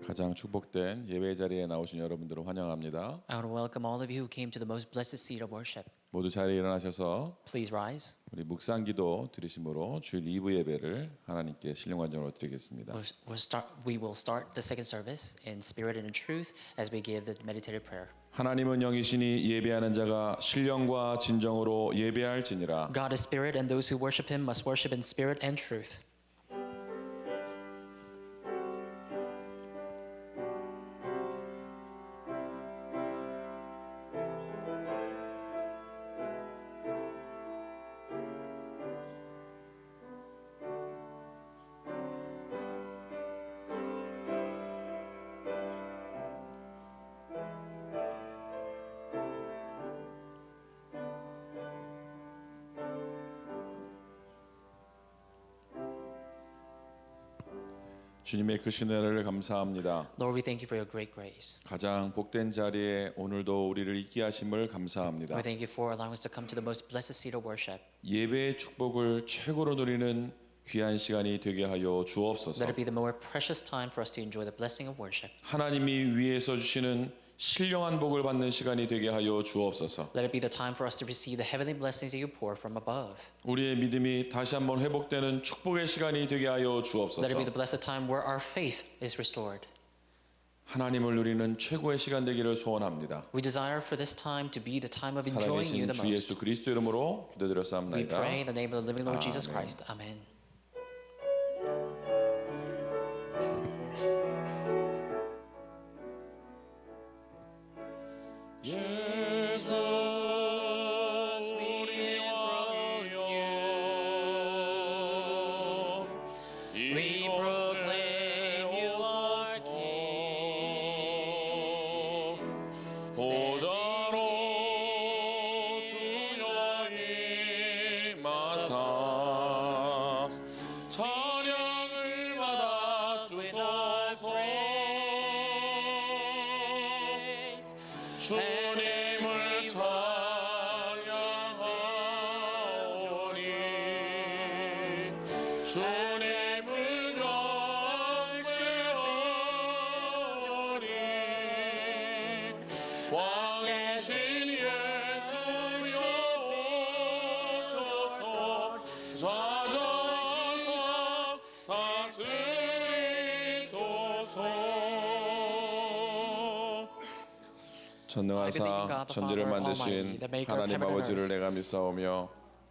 가장 축복된 예배 자리에 나오신 여러분들을 환영합니다. I want to welcome all of you who came to the most blessed seat of worship. 모두 자리에 일어나셔서 Please rise. 우리 묵상기도 드리심으로 주일 2부 예배를 하나님께 신령관정으로 드리겠습니다. We will start the second service in spirit and in truth as we give the meditative prayer. 하나님은 영이시니 예배하는 자가 신령과 진정으로 예배할지니라. God is spirit, and those who worship Him must worship in spirit and truth. 주님의 크신 은혜를 감사합니다. Lord, we thank you for your great grace. 가장 복된 자리에 오늘도 우리를 있게 하심을 감사합니다. We thank you for allowing us to come to the most blessed seat of worship. 예배의 축복을 최고로 누리는 귀한 시간이 되게 하여 주옵소서. Let it be the more precious time for us to enjoy the blessing of worship. 하나님이 위에서 주시는 신령한 복을 받는 시간이 되게 하여 주옵소서. Let it be the time for us to receive the heavenly blessings that you pour from above. 우리의 믿음이 다시 한번 회복되는 축복의 시간이 되게 하여 주옵소서. Let it be the blessed time where our faith is restored. 하나님을 누리는 최고의 시간 되기를 소원합니다. We desire for this time to be the time of enjoying you 살아계신 the 주 예수 most. 그리스도 이름으로 We 기도드렸사옵나이다. pray in the name of the living Lord Jesus Amen. Christ. Amen. We proclaim you are King. 보좌로 주여 임하사 찬양을 받아 주소서. 주님을 찬양하오니 주님을 경배하오니 왕이신 예수여 오셔서 찾아서 다스리소서. 전능하사 천지를 만드신 하나님 아버지를 내가 믿사오며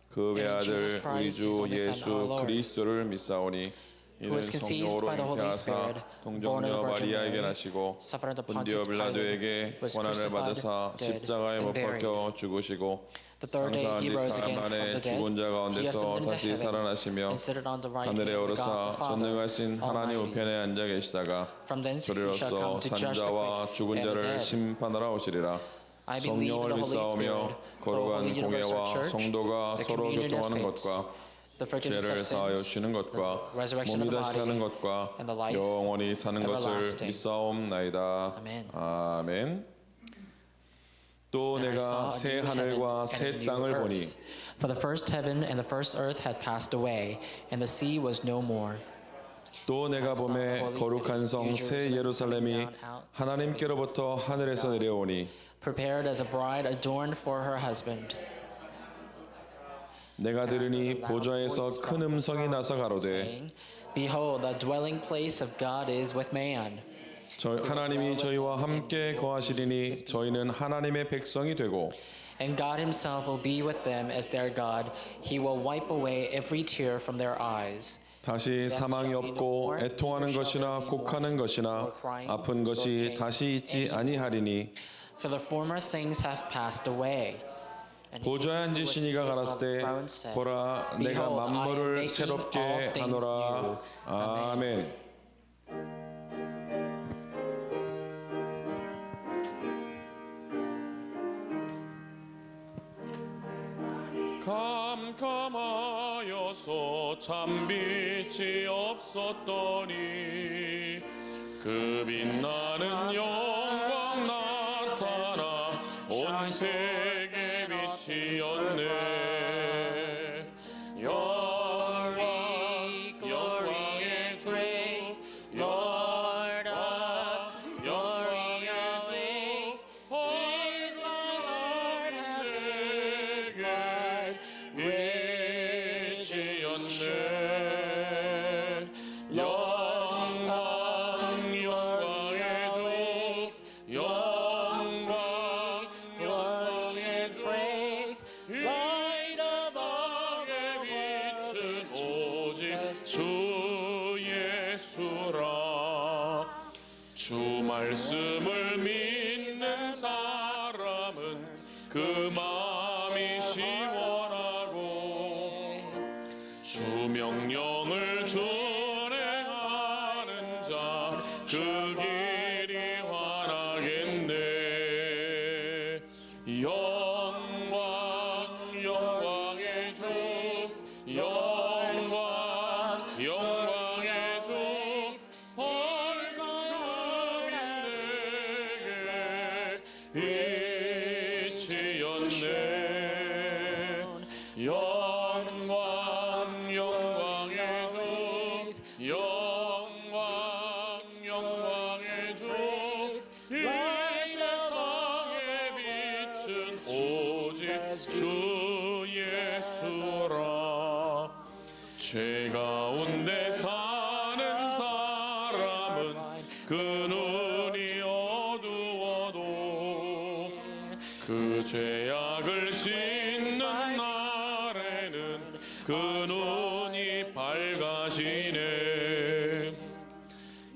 그 외아들 우리 주 예수 그리스도를 믿사오니 이는 성령으로 잉태하사 동정녀 마리아에게 나시고 본디오 빌라도에게 고난을 받으사 십자가에 못 박혀 죽으시고 장사한 뒤 사흘 만에 죽은 자 가운데서 다시 살아나시며 하늘에 오르사 전능하신 하나님 우편에 앉아 계시다가 저리로서 산자와 죽은 자를 심판하러 오시리라. 성령을 믿사오며 거룩한 공예와 성도가 서로 교통하는 것과 죄를 사하여 주시는 것과 몸이 다시 사는 것과 영원히 사는 것을 믿사옵나이다. 아멘. 또 내가 새 하늘과 새 땅을 보니 For the first heaven and the first earth had passed away, and the sea was no more. 또 내가 보매 거룩한 성 새 예루살렘이 하나님께로부터 하늘에서 내려오니 Prepared as a bride adorned for her husband. 내가 들으니 보좌에서 큰 음성이 나서 가로되 Saying, Behold, the dwelling place of God is with man. 하나님이 저희와 함께 거하시리니 저희는 하나님의 백성이 되고 And God himself will be with them as their God. He will wipe away every tear from their eyes. 다시 사망이 없고 애통하는 것이나 곡하는 것이나 아픈 것이 다시 있지 아니하리니 For the former things have passed away. 보좌에 앉으신 이가 가라사대 보라 내가 만물을 새롭게 하노라. 아멘. 캄캄하여서 참빛이 없었더니 그 빛나는 영광 나타나 온 세계 빛이었네. 영광의 praise, Lord of 주 말씀을 믿는 사람은 그 마음이 시원하고 주 명령을 준행하는 자 그 길이 환하겠네. 영광의 주 영광의 주 얼굴은 내게 빛이었네. 영광의 주 영광의 주 이 세상에 빛은 오직 주 예수라. 죄 가운데 사는 사람은 그 눈이 어두워도 그 죄악을 씻는 날에는 그 눈이 밝아지네.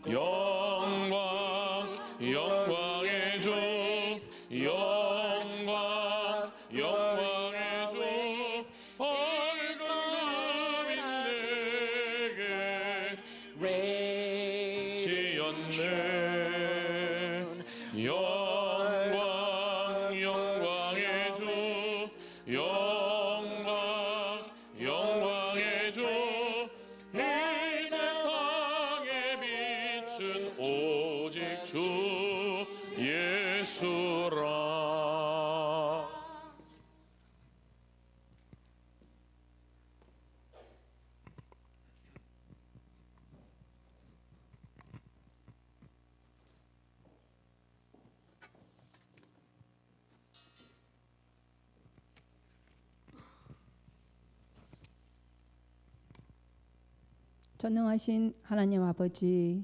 영광의 주 영광의 주 얼굴은 내게 빛이었네. 영광의 주 영광의 주 이 세상에 빛은 오직 주 예수라. 전능하신 하나님 아버지,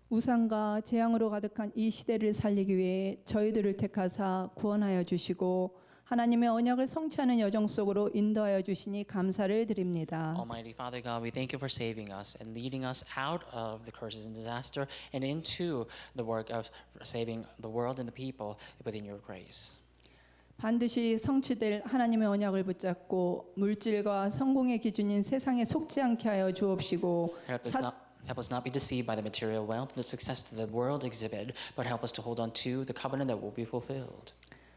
우상과 재앙으로 가득한 이 시대를 살리기 위해 저희들을 택하사 구원하여 주시고 하나님의 언약을 성취하는 여정 속으로 인도하여 주시니 감사를 드립니다. Almighty Father God, we thank you for saving us and leading us out of the curses and disaster and into the work of saving the world and the people within your grace. 반드시 성취될 하나님의 언약을 붙잡고 물질과 성공의 기준인 세상에 속지 않게 하여 주옵시고 Help us not be deceived by the material wealth and the success that the world exhibit, but help us to hold on to the covenant that will be fulfilled.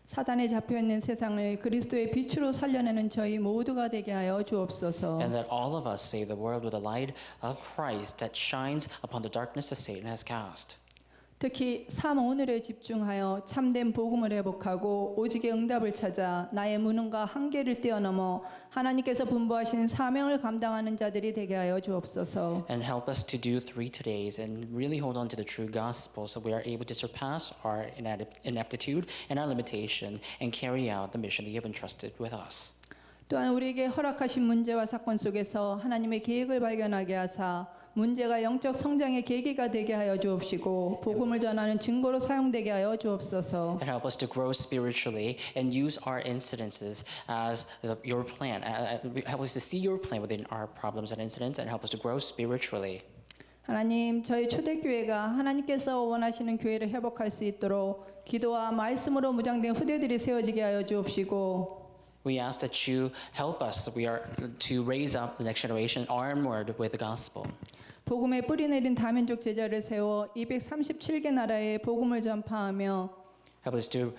사단에 잡혀 있는 세상을 그리스도의 빛으로 살려내는 저희 모두가 되게 하여 주옵소서. And that all of us save the world with the light of Christ that shines upon the darkness that Satan has cast. 특히 삶 오늘에 집중하여 참된 복음을 회복하고 오직의 응답을 찾아 나의 무능과 한계를 뛰어넘어 하나님께서 분부하신 사명을 감당하는 자들이 되게 하여 주옵소서. And help us to do 3 todays and really hold on to the true gospel so we are able to surpass our ineptitude and our limitation and carry out the mission that you have entrusted with us. 또한 우리에게 허락하신 문제와 사건 속에서 하나님의 계획을 발견하게 하사 문제가 영적 성장의 계기가 되게 하여 주옵시고 복음을 전하는 증거로 사용되게 하여 주옵소서. And help us to grow spiritually and use our incidences as your plan. Help us to see your plan within our problems and incidents and help us to grow spiritually. 하나님, 저희 초대교회가 하나님께서 원하시는 교회를 회복할 수 있도록 기도와 말씀으로 무장된 후대들이 세워지게 하여 주옵시고 We ask that you help us. We are to raise up the next generation armored with the gospel. 복음의 뿌리 내린 다민족 제자를 세워 237개 나라에 복음을 전파하며 Help us to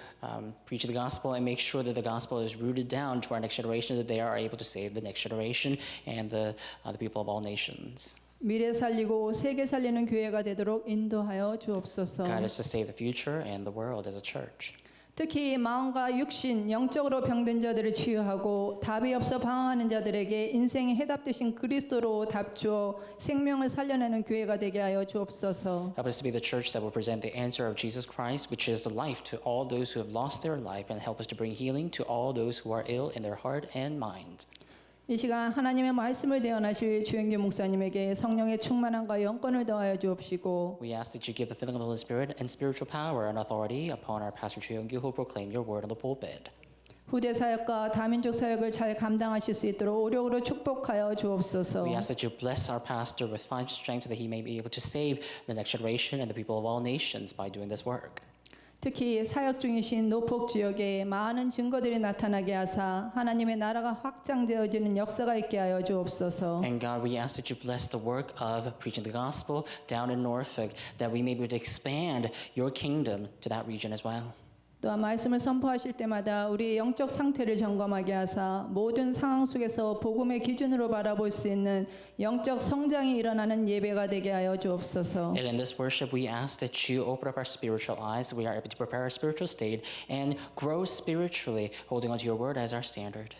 preach the gospel and make sure that the gospel is rooted down to our next generation, that they are able to save the next generation and the people of all nations. 미래 살리고 세계 살리는 교회가 되도록 인도하여 주옵소서. Guide us to save the future and the world as a church. 특히 마음과 육신, 영적으로 병든 자들을 치유하고 답이 없어 방황하는 자들에게 인생의 해답 되신 그리스도로 답주어 생명을 살려내는 교회가 되게 하여 주옵소서. Help us to be the church that will present the answer of Jesus Christ, which is the life to all those who have lost their life, and help us to bring healing to all those who are ill in their heart and mind. 이 시간 하나님의 말씀을 대언하실 주영규 목사님에게 성령의 충만함과 영권을 더하여 주옵시고 We ask that you give the filling of the Holy Spirit and spiritual power and authority upon our pastor Choo Young-gyu, who will proclaim your word on the pulpit. 후대 사역과 다민족 사역을 잘 감당하실 수 있도록 오력으로 축복하여 주옵소서. We ask that you bless our pastor with five strength so that he may be able to save the next generation and the people of all nations by doing this work. 특히 사역 중이신 노폭 지역에 많은 증거들이 나타나게 하사 하나님의 나라가 확장되어지는 역사가 있게 하여 주옵소서. And God, we ask that you bless the work of preaching the gospel down in Norfolk, that we may be able to expand your kingdom to that region as well. 또한 말씀을 선포하실 때마다 우리의 영적 상태를 점검하게 하사 모든 상황 속에서 복음의 기준으로 바라볼 수 있는 영적 성장이 일어나는 예배가 되게 하여 주옵소서. And in this worship, we ask that you open up our spiritual eyes, so we are able to prepare our spiritual state and grow spiritually, holding on to your word as our standard.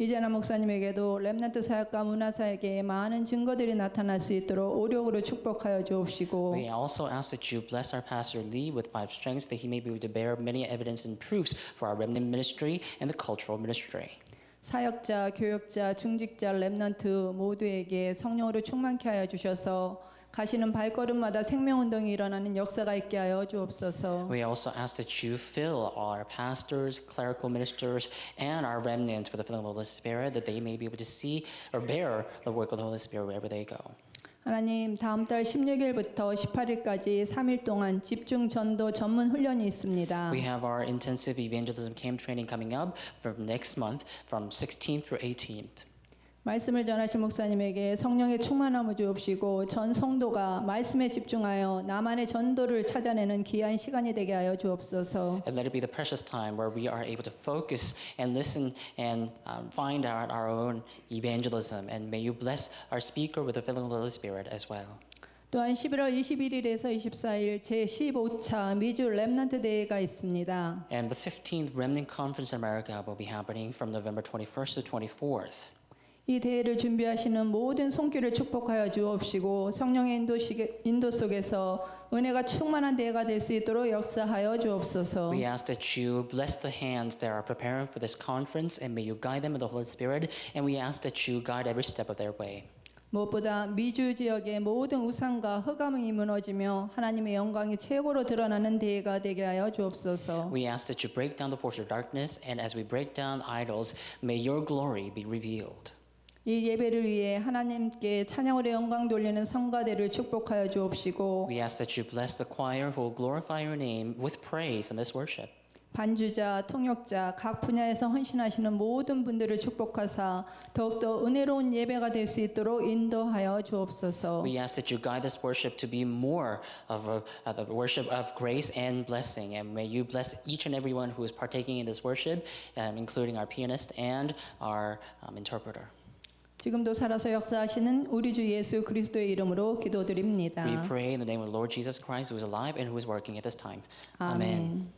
이재나 목사님에게도 렘넌트 사역과 문화 사역에 많은 증거들이 나타날 수 있도록 오력으로 축복하여 주옵시고 We also ask that you bless our pastor Lee with five strengths, that he may be able to bear many evidence and proofs for our remnant ministry and the cultural ministry. 사역자, 교역자, 중직자, 렘넌트 모두에게 성령으로 충만케 하여 주셔서 가시는 발걸음마다 생명운동이 일어나는 역사가 있게 하여 주옵소서. We also ask that you fill our pastors, clerical ministers, and our remnants with the filling of the Holy Spirit, that they may be able to see or bear the work of the Holy Spirit wherever they go. 하나님, 다음 달 16일부터 18일까지 3일 동안 집중 전도 전문 훈련이 있습니다. We have our intensive evangelism camp training coming up from next month, from 16th through 18th. 말씀을 전하신 목사님에게 성령의 충만함을 주옵시고 전 성도가 말씀에 집중하여 나만의 전도를 찾아내는 귀한 시간이 되게 하여 주옵소서. And let it be the precious time where we are able to focus and listen and find out our own evangelism. And may you bless our speaker with the filling of the Holy Spirit as well. 또한 11월 21일에서 24일 제15차 미주 렘넌트 대회가 있습니다. And the 15th Remnant Conference in America will be happening from November 21st to 24th. 이 대회를 준비하시는 모든 손길을 축복하여 주옵시고 성령의 인도 속에서 은혜가 충만한 대회가 될 수 있도록 역사하여 주옵소서. We ask that you bless the hands that are preparing for this conference and may you guide them in the Holy Spirit, and we ask that you guide every step of their way. 무엇보다 미주 지역의 모든 우상과 흑암이 무너지며 하나님의 영광이 최고로 드러나는 대회가 되게 하여 주옵소서. We ask that you break down the force of darkness, and as we break down idols, may your glory be revealed. 이 예배를 위해 하나님께 찬양으로 영광 돌리는 성가대를 축복하여 주옵시고 We ask that you bless the choir who will glorify your name with praise in this worship. 반주자, 통역자, 각 분야에서 헌신하시는 모든 분들을 축복하사 더욱더 은혜로운 예배가 될 수 있도록 인도하여 주옵소서. We ask that you guide this worship to be more of the worship of grace and blessing, and may you bless each and everyone who is partaking in this worship, including our pianist and our interpreter. 지금도 살아서 역사하시는 우리 주 예수 그리스도의 이름으로 기도드립니다. We pray in the name of the Lord Jesus Christ, who is alive and who is working at this time. 아멘.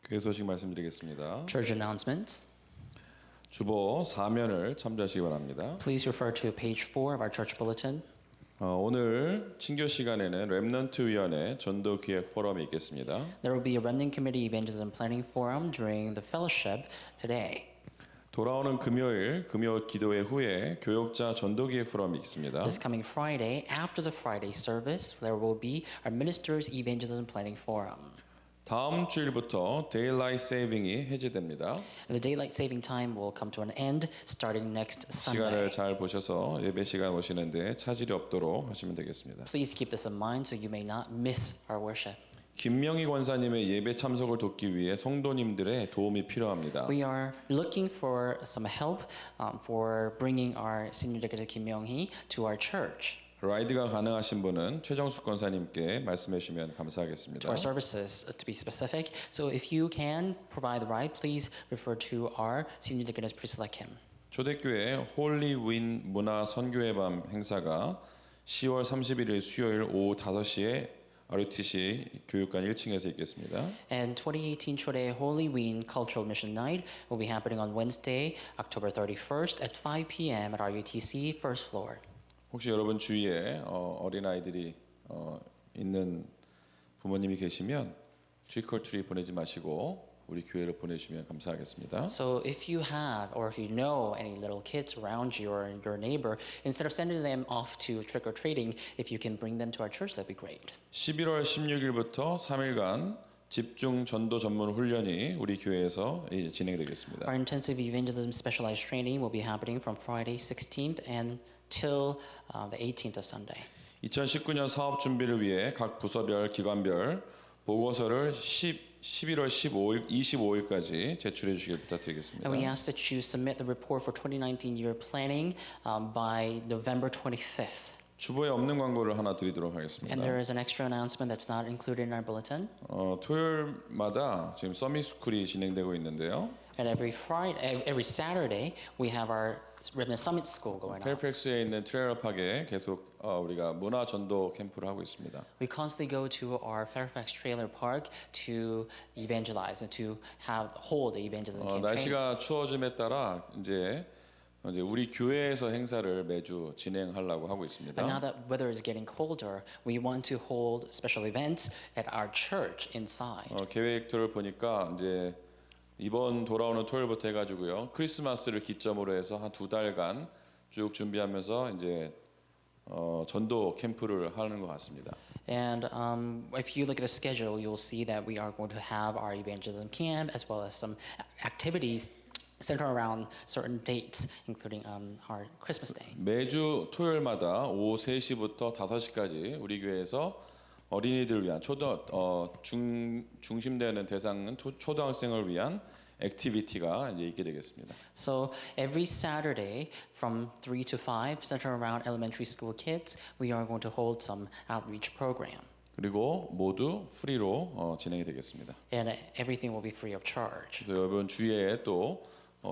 교회 소식 말씀드리겠습니다. Church announcements. 주보 사면을 참조하시기 바랍니다. Please refer to page 4 of our church bulletin. 오늘 친교 시간에는 렘넌트 위원회 전도 기획 포럼이 있겠습니다. There will be a Remnant Committee Evangelism Planning Forum during the fellowship today. 돌아오는 금요일 기도회 후에 교역자 전도 기획 포럼이 있습니다. This coming Friday, after the Friday service, there will be our Ministers Evangelism Planning Forum. 다음 주일부터 Daylight Saving이 해제됩니다. The daylight saving time will come to an end starting next 시간을 Sunday. 잘 보셔서 예배 시간 오시는데 차질이 없도록 하시면 되겠습니다. Please keep this in mind so you may not miss our worship. 김명희 권사님의 예배 참석을 돕기 위해 성도님들의 도움이 필요합니다. We are looking for some help for bringing our senior deacon Kim Myung-hee to our church. 라이드가 가능하신 분은 최정숙 권사님께 말씀해 주시면 감사하겠습니다. To our services, to be specific. So if you can provide the ride, please refer to our senior deaconess Priscilla Kim. 초대교회 홀리윈 문화 선교회 밤 행사가 10월 31일 수요일 오후 5시에 RUTC 교육관 1층에서 있겠습니다. And 2018 Chode Holy Ween Cultural Mission Night will be happening on Wednesday, October 31st at 5 p.m. at RUTC first floor. 혹시 여러분 주위에 어린아이들이 있는 부모님이 계시면 트릭 올 트리 보내지 마시고 우리 교회로 보내주시면 감사하겠습니다. So if you have or if you know any little kids around you or your neighbor, instead of sending them off to trick or treating, if you can bring them to our church, that'd be great. 11월 16일부터 3일간 집중 전도 전문 훈련이 우리 교회에서 진행되겠습니다. Our intensive evangelism specialized training will be happening from Friday 16th and till the 18th of Sunday. 2019년 사업 준비를 위해 각 부서별 기관별 보고서를 11월 25일까지 제출해 주시길 부탁드리겠습니다. And we ask that you submit the report for 2019 year planning by November 25th. 주보에 없는 광고를 하나 드리도록 하겠습니다. And there is an extra announcement that's not included in our bulletin. 토요일마다 지금 서밋 스쿨이 진행되고 있는데요. And every Saturday, we have our Ribbon Summit School going on. 페이팩스에 있는 트레일러 파크에 계속 우리가 문화 전도 캠프를 하고 있습니다. We constantly go to our Fairfax Trailer Park to evangelize and to hold the evangelism camp training. 날씨가 추워짐에 따라 이제 우리 교회에서 행사를 매주 진행하려고 하고 있습니다. But now that weather is getting colder, we want to hold special events at our church inside. 계획표를 보니까 이제 이번 돌아오는 토요일부터 해가지고요 크리스마스를 기점으로 해서 한 2달간 쭉 준비하면서 이제 전도 캠프를 하는 것 같습니다. And if you look at the schedule, you'll see that we are going to have our evangelism camp as well as some activities centered around certain dates, including our Christmas Day. 매주 토요일마다 오후 3시부터 5시까지 우리 교회에서 어린이들을 위한 중심되는 대상은 초등학생을 위한 액티비티가 이제 있게 되겠습니다. So every Saturday from 3 to 5, centered around elementary school kids, we are going to hold some outreach program. 그리고 모두 프리로 진행이 되겠습니다. And everything will be free of charge. 그래서 여러분 주위에 또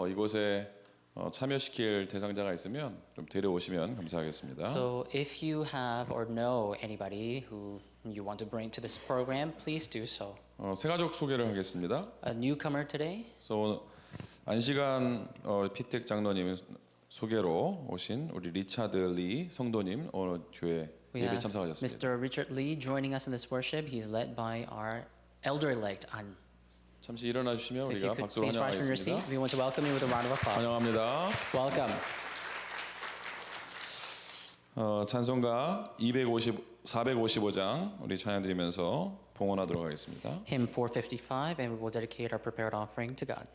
이곳에 참여시킬 대상자가 있으면 좀 데려오시면 감사하겠습니다. So if you have or know anybody who you want to bring to this program, please do so. 새가족 소개를 하겠습니다. A newcomer today. 그래서 안시간 피택 장로님 소개로 오신 우리 리차드 리 성도님 오늘 교회 We 예배 have 참석하셨습니다. Mr. Richard Lee joining us in this worship. He's led by our elder-elect An. 잠시 일어나 주시면 So if 우리가 you could 박수로 please rise from your seat, 환영하겠습니다. we want to welcome you with a round of applause. 환영합니다. Welcome. 찬송가 455장 우리 찬양 드리면서 봉헌하도록 하겠습니다. Hymn 455, and we will dedicate our prepared offering to God.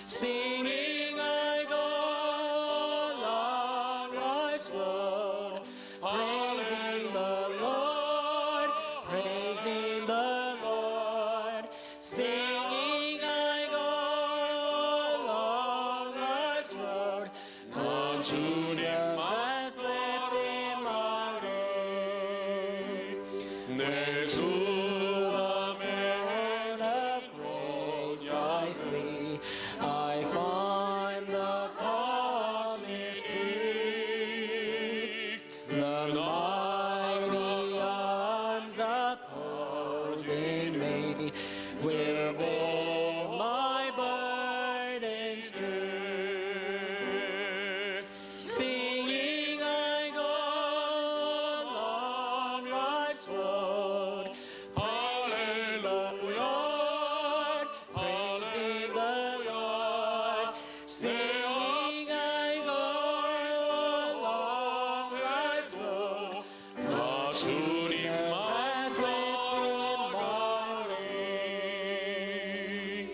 singing I go along life's road, praising the Lord, praising the Lord, singing I go along life's road. For Jesus has lifted my load. 내 주 앞에 of grace I flee. I find the promised tree. The mighty arms upholding me will bear my burdens true. Singing I go along life's road, praising the Lord, praising the Lord. Singing I go along life's road, for 주님 has lifted my load.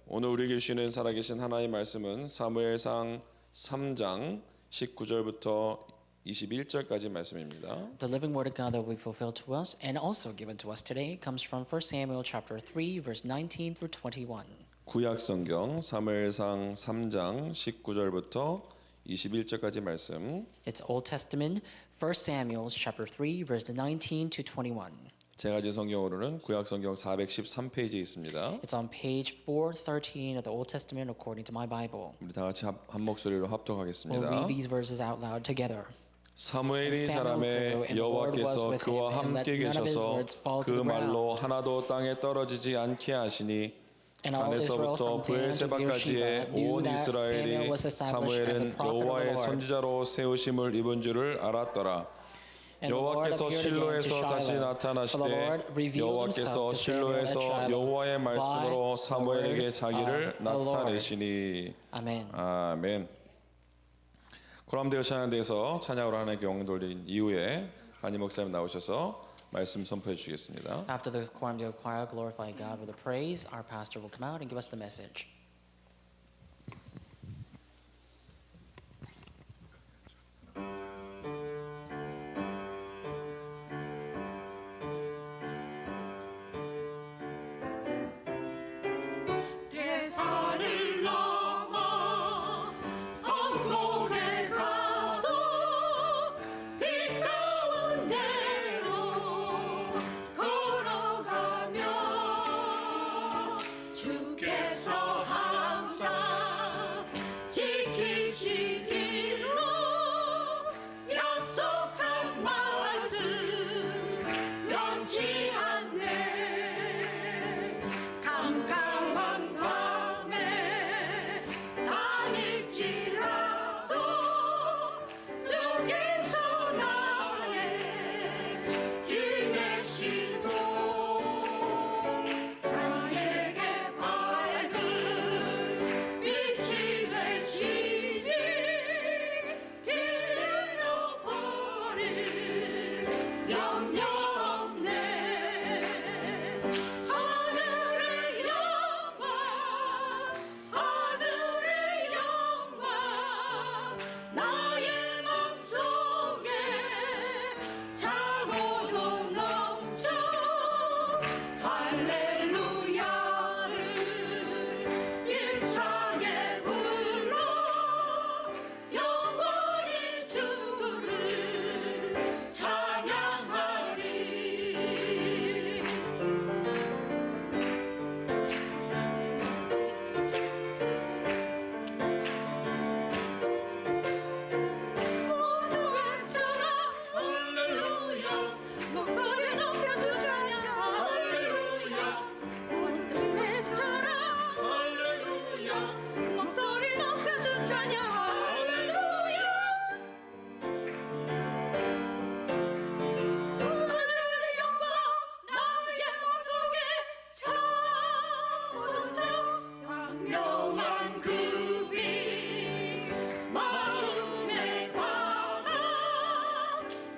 오늘 우리에게 주시는 살아계신 하나님의 말씀은 사무엘상 3장 19절부터 21절까지 말씀입니다. The living word of God that we fulfill to us and also given to us today comes from 1 Samuel chapter 3 verse 19 through 21. 구약 성경 사무엘상 3장 19절부터 21절까지 말씀. It's Old Testament 1 Samuel chapter 3 verse 19 to 21. 제가 가진 성경으로는 구약 성경 413페이지에 있습니다. It's on page 413 of the Old Testament according to my Bible. 우리 다 같이 한 목소리로 We'll 합독하겠습니다. read these verses out loud together. 사무엘이 사람의 여호와께서 그와 함께 계셔서 그 말로 하나도 땅에 떨어지지 않게 하시니 단에서부터 브엘세바까지의 온 이스라엘이 사무엘은 여호와의 선지자로 세우심을 입은 줄을 알았더라. 여호와께서 실로에서 다시 나타나시되 여호와께서 실로에서 여호와의 말씀으로 사무엘에게 자기를 나타내시니. 아멘. 아멘. 고람되어 찬양대에서 찬양으로 하나님께 영광 돌린 이후에 한임 목사님 나오셔서 말씀 선포해 주시겠습니다. After the quorum to choir glorify God with a praise, our pastor will come out and give us the message. 대산을 넘어 언목에 가도 빛 가운데로 걸어가며 주께서 항상 지키시기로 약속한 말씀 변치 않네. 깜깜한 밤에 다닐지라도 주께서 나의 길 내시고 나에게 밝은 빛이 되시니 길 잃어버릴 염려 없네. 하늘의 영광 하늘의 영광 나의 맘속에 차고도 넘쳐 할렐루야를 힘차게 불러 영원히 주를 찬양하리. 모두 외쳐라 할렐루야. 목소리 높여 주 찬양 할렐루야. 모두 외쳐라 할렐루야. 목소리 높여 주 찬양 할렐루야. 하늘의 영광 나의 맘속에 차오르자. 광명한 그 빛 마음에 관한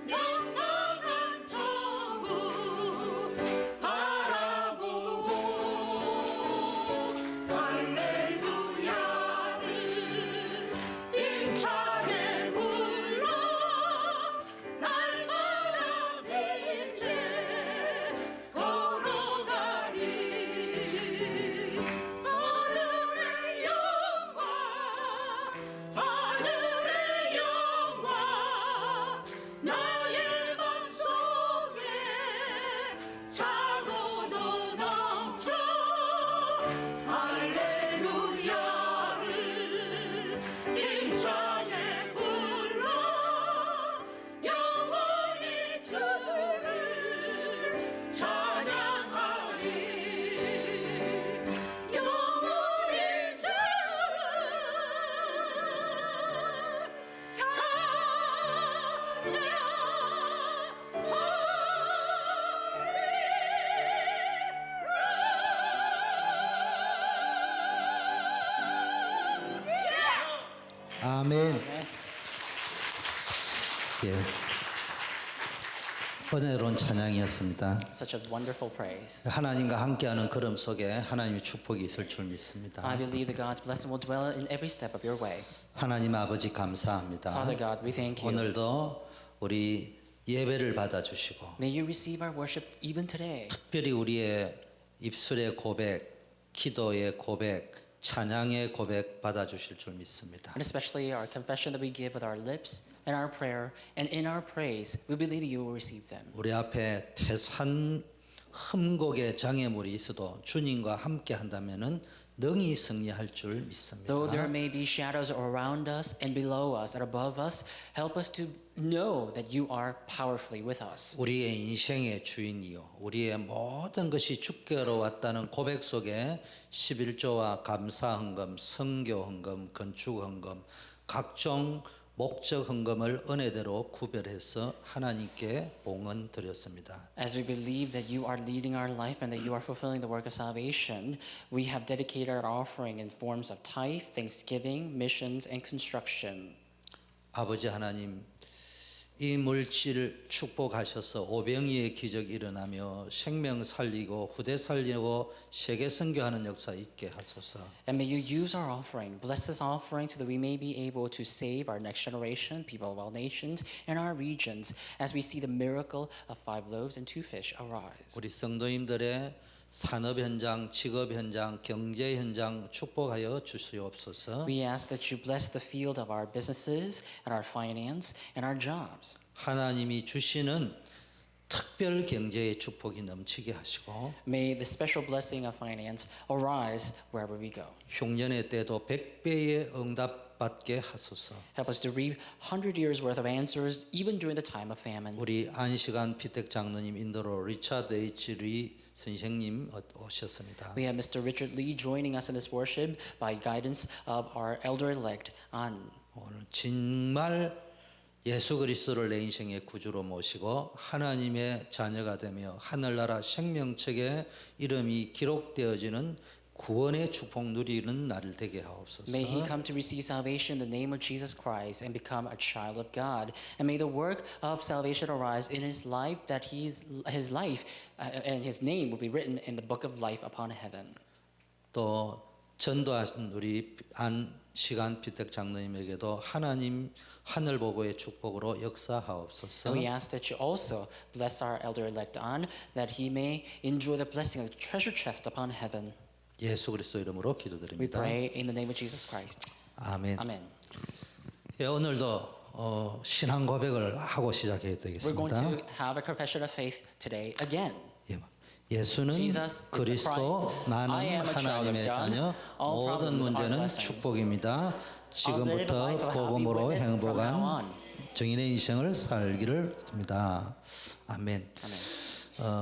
영광한 천국 바라보고 할렐루야 아멘. 예. 은혜로운 찬양이었습니다. Such a wonderful praise. 하나님과 함께하는 걸음 속에 하나님의 축복이 있을 줄 믿습니다. I believe that God's blessing will dwell in every step of your way. 하나님 아버지 감사합니다. Father God, we thank you. 오늘도 우리 예배를 받아주시고 May you receive our worship even today. 특별히 우리의 입술의 고백, 기도의 고백, 찬양의 고백 받아주실 줄 믿습니다. And especially our confession that we give with our lips and our prayer and in our praise, we believe you will receive them. 우리 앞에 태산 흠곡의 장애물이 있어도 주님과 함께 한다면은 능히 승리할 줄 믿습니다. Though there may be shadows around us and below us and above us, help us to know that you are powerfully with us. 우리의 인생의 주인이요 우리의 모든 것이 주께로 왔다는 고백 속에 11조와 감사 헌금, 선교 헌금, 건축 헌금, 각종 목적 헌금을 은혜대로 구별해서 하나님께 봉헌 드렸습니다. As we believe that you are leading our life and that you are fulfilling the work of salvation, we have dedicated our offering in forms of tithe, thanksgiving, missions, and construction. 아버지 하나님 이 물질 축복하셔서 오병이의 기적이 일어나며 생명 살리고 후대 살리고 세계 선교하는 역사 있게 하소서. And may you use our offering, bless this offering so that we may be able to save our next generation, people of all nations, and our regions as we see the miracle of 5 loaves and 2 fish arise. 우리 성도님들의 산업 현장, 직업 현장, 경제 현장 축복하여 주시옵소서. We ask that you bless the field of our businesses and our finance and our jobs. 하나님이 주시는 특별 경제의 축복이 넘치게 하시고 May the special blessing of finance arise wherever we go. 흉년의 때도 100배의 응답 받게 하소서. Help us to reap 100 years worth of answers even during the time of famine. 우리 안시간 피택 장로님 인도로 리차드 H. 리 선생님 오셨습니다. We have Mr. Richard Lee joining us in this worship by guidance of our elder-elect An. 오늘 정말 예수 그리스도를 내 인생의 구주로 모시고 하나님의 자녀가 되며 하늘나라 생명책에 이름이 기록되어지는 구원의 축복 누리는 날을 되게 하옵소서. May he come to receive salvation in the name of Jesus Christ and become a child of God. And may the work of salvation arise in his life, that his life and his name will be written in the book of life upon heaven. 또 전도하신 우리 안시간 피택 장로님에게도 하나님 하늘 보고의 축복으로 역사하옵소서. And we ask that you also bless our elder-elect An, that he may enjoy the blessing of the treasure chest upon heaven. 예수 그리스도 이름으로 We 기도드립니다. pray in the name of Jesus Christ. 아멘. Amen. 예, 오늘도 신앙 고백을 하고 시작해야 We're going 되겠습니다. to have a confession of faith today again. 예, 예수는 Jesus is the 그리스도, Christ. I 나는 am a child 하나님의 of God. 자녀, All 모든 problems are 문제는 blessings. 축복입니다. live a 지금부터 life of happy 복음으로 witness from now 행복한 on. 정인의 인생을 살기를 듭니다. 아멘.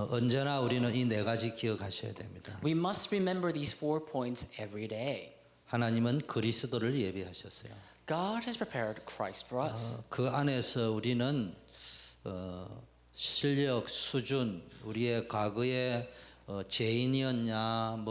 언제나 우리는 이 4가지 기억하셔야 됩니다. We must remember these 4 points every day. 하나님은 그리스도를 예비하셨어요. God has prepared Christ for us. 그 안에서 우리는 실력, 수준, 우리의 과거의 죄인이었냐,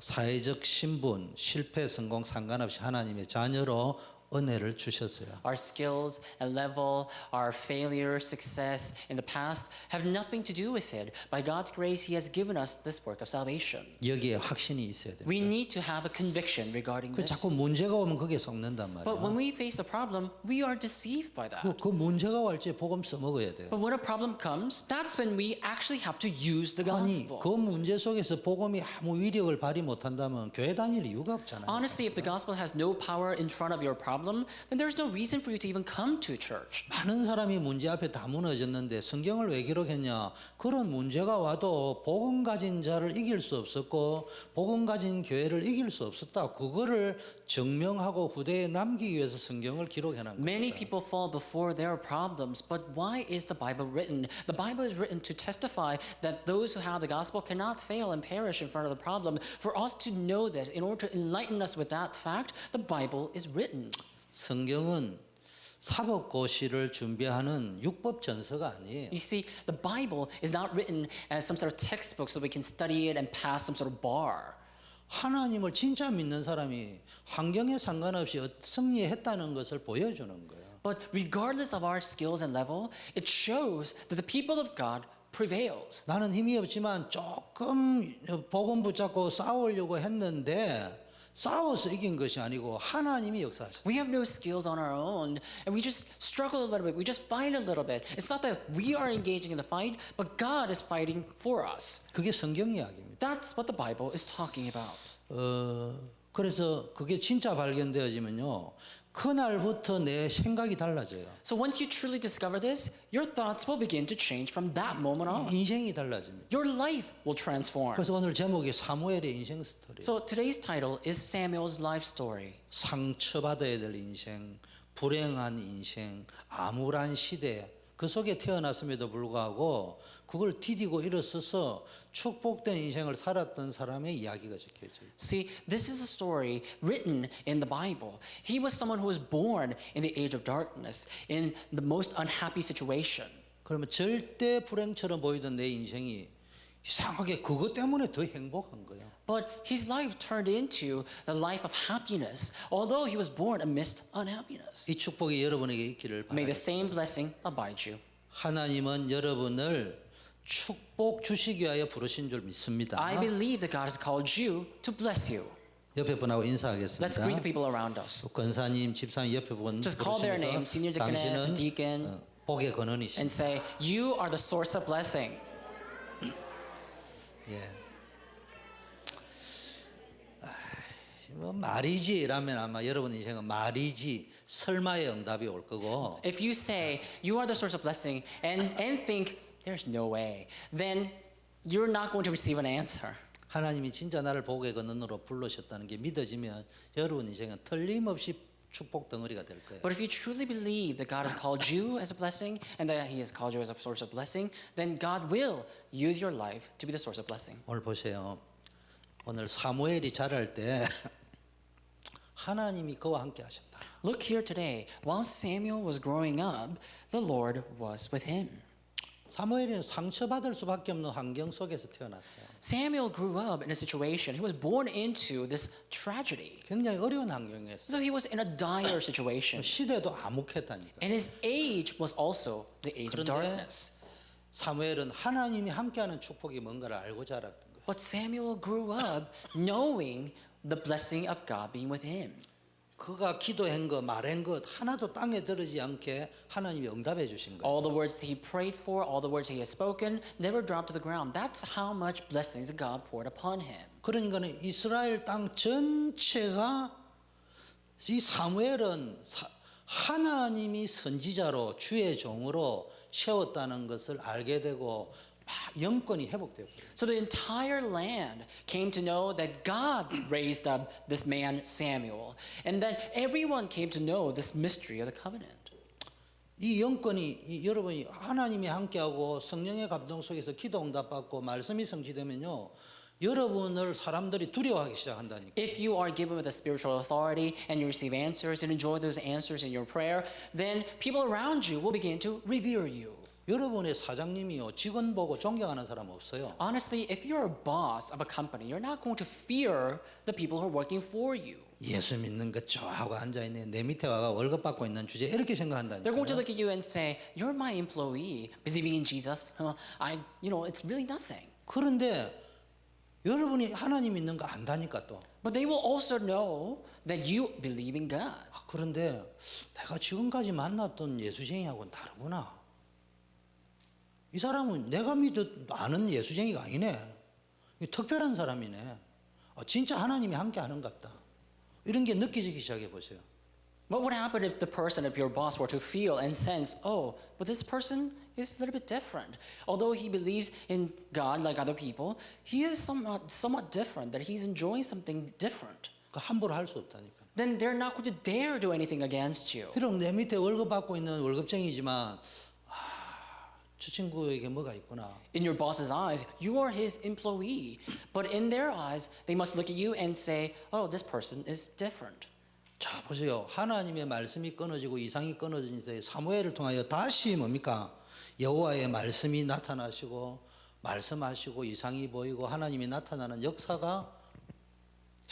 사회적 신분, 실패, 성공 상관없이 하나님의 자녀로 은혜를 주셨어요. Our skills and level, our failure, success in the past have nothing to do with it. By God's grace, He has given us this work of salvation. 여기에 확신이 있어야 됩니다. We need to have a conviction regarding 그 this. 자꾸 문제가 오면 거기에 속는단 But when 말이에요. we face a problem, we are deceived by that. 그 문제가 올지 복음 써먹어야 돼요. But when a problem comes, that's when we actually have to use the 아니 gospel. 그 문제 속에서 복음이 아무 위력을 발휘 못한다면 교회 다닐 이유가 없잖아요. Honestly, if the gospel has no power in front of your problem, then there's no reason for you to even come to church. 많은 사람이 문제 앞에 다 무너졌는데 성경을 왜 기록했냐? 그런 문제가 와도 복음 가진 자를 이길 수 없었고 복음 가진 교회를 이길 수 없었다. 그거를 증명하고 후대에 남기기 위해서 성경을 기록해놓은 겁니다. Many people fall before their problems, but why is the Bible written? The Bible is written to testify that those who have the gospel cannot fail and perish in front of the problem. For us to know this, in order to enlighten us with that fact, the Bible is written. 성경은 사법고시를 준비하는 율법 전서가 아니에요. You see, the Bible is not written as some sort of textbook so we can study it and pass some sort of bar. 하나님을 진짜 믿는 사람이 환경에 상관없이 승리했다는 것을 보여주는 거예요. But regardless of our skills and level, it shows that the people of God prevails. 나는 힘이 없지만 조금 복음 붙잡고 싸우려고 했는데 싸워서 이긴 것이 아니고 하나님이 역사하셨어요. We have no skills on our own, and we just struggle a little bit. We just fight a little bit. It's not that we are engaging in the fight, but God is fighting for us. 그게 성경 이야기입니다. That's what the Bible is talking about. 그래서 그게 진짜 발견되어지면요. 그날부터 내 생각이 달라져요. So once you truly discover this, your thoughts will begin to change from that moment on. 인생이 달라집니다. Your life will transform. 그래서 오늘 제목이 사무엘의 인생 스토리. So today's title is Samuel's life story. 상처받아야 될 인생, 불행한 인생, 암울한 시대 그 속에 태어났음에도 불구하고 그걸 디디고 일어서서 축복된 인생을 살았던 사람의 이야기가 적혀져 있어요. See, this is a story written in the Bible. He was someone who was born in the age of darkness, in the most unhappy situation. 그러면 절대 불행처럼 보이던 내 인생이 이상하게 그것 때문에 더 행복한 거예요. But his life turned into the life of happiness, although he was born amidst unhappiness. 이 축복이 여러분에게 있기를 May the 바랍니다. same blessing abide you. 하나님은 여러분을 축복 주시기 위하여 부르신 줄 믿습니다. I believe that God has called you to bless you. 옆에 분하고 Let's 인사하겠습니다. greet the people around us. 권사님, 집사님 옆에 분 Just call their name, 부르시면서 senior deaconess, 당신은 deacon, 복의 근원이십니다. and say, you are the source of blessing. 예. 뭐 말이지라면 아마 여러분 인생은 말이지 설마의 응답이 올 거고 If you say, you are the source of blessing, and think, there's no way, then you're not going to receive an answer. 하나님이 진짜 나를 복의 근원으로 불러셨다는 게 믿어지면 여러분 인생은 틀림없이 축복 덩어리가 될 거예요. But if you truly believe that God has called you as a blessing and that He has called you as a source of blessing, then God will use your life to be the source of blessing. 오늘 보세요. 오늘 사무엘이 자랄 때 하나님이 그와 함께 하셨다. Look here today. While Samuel was growing up, the Lord was with him. 사무엘은 상처받을 수밖에 없는 환경 속에서 태어났어요. Samuel grew up in a situation. He was born into this tragedy. 굉장히 어려운 환경이었어요. So he was in a dire situation. 시대도 암묵했다니까. And his age was also the age of 그런데 darkness. 사무엘은 하나님이 함께하는 축복이 뭔가를 알고 자랐던 거예요. But Samuel grew up knowing the blessing of God being with him. 그가 기도한 것, 말한 것 하나도 땅에 들어지 않게 하나님이 응답해 주신 거예요. All the words that he prayed for, all the words he has spoken, never dropped to the ground. That's how much blessings that God poured upon him. 그러니까는 이스라엘 땅 전체가 이 사무엘은 하나님이 선지자로 주의 종으로 세웠다는 것을 알게 되고 영권이 회복되었고요. So the entire land came to know that God raised up this man Samuel, and that everyone came to know this mystery of the covenant. 이 영권이 여러분이 하나님이 함께하고 성령의 감동 속에서 기도 응답받고 말씀이 성취되면요. 여러분을 사람들이 두려워하기 시작한다니까. If you are given with a spiritual authority and you receive answers and enjoy those answers in your prayer, then people around you will begin to revere you. 여러분의 사장님이요 직원 보고 존경하는 사람 없어요. Honestly, if you're a boss of a company, you're not going to fear the people who are working for you. 예수 믿는 것 좋아하고 앉아 있네. 내 밑에 와가 월급 받고 있는 주제 이렇게 생각한다니까. They're going to look at you and say, "You're my employee, believing in Jesus. It's really nothing." 그런데 여러분이 하나님 믿는 거 안다니까 또. But they will also know that you believe in God. 그런데 내가 지금까지 만났던 예수쟁이하고는 다르구나. 이 사람은 내가 아는 예수쟁이가 아니네. 특별한 사람이네. 진짜 하나님이 함께 하는 것 같다. 이런 게 느껴지기 시작해 보세요. What would happen if your boss were to feel and sense, oh, but this person is a little bit different. Although he believes in God like other people, he is somewhat different, that he's enjoying something different. 함부로 할 수 없다니까. Then they're not going to dare do anything against you. 비록 내 밑에 월급 받고 있는 월급쟁이지만 저 친구에게 뭐가 있구나. In your boss's eyes, you are his employee. But in their eyes, they must look at you and say, oh, this person is different. 자, 보세요. 하나님의 말씀이 끊어지고 이상이 끊어진 때 사무엘을 통하여 다시 뭡니까? 여호와의 말씀이 나타나시고 말씀하시고 이상이 보이고 하나님이 나타나는 역사가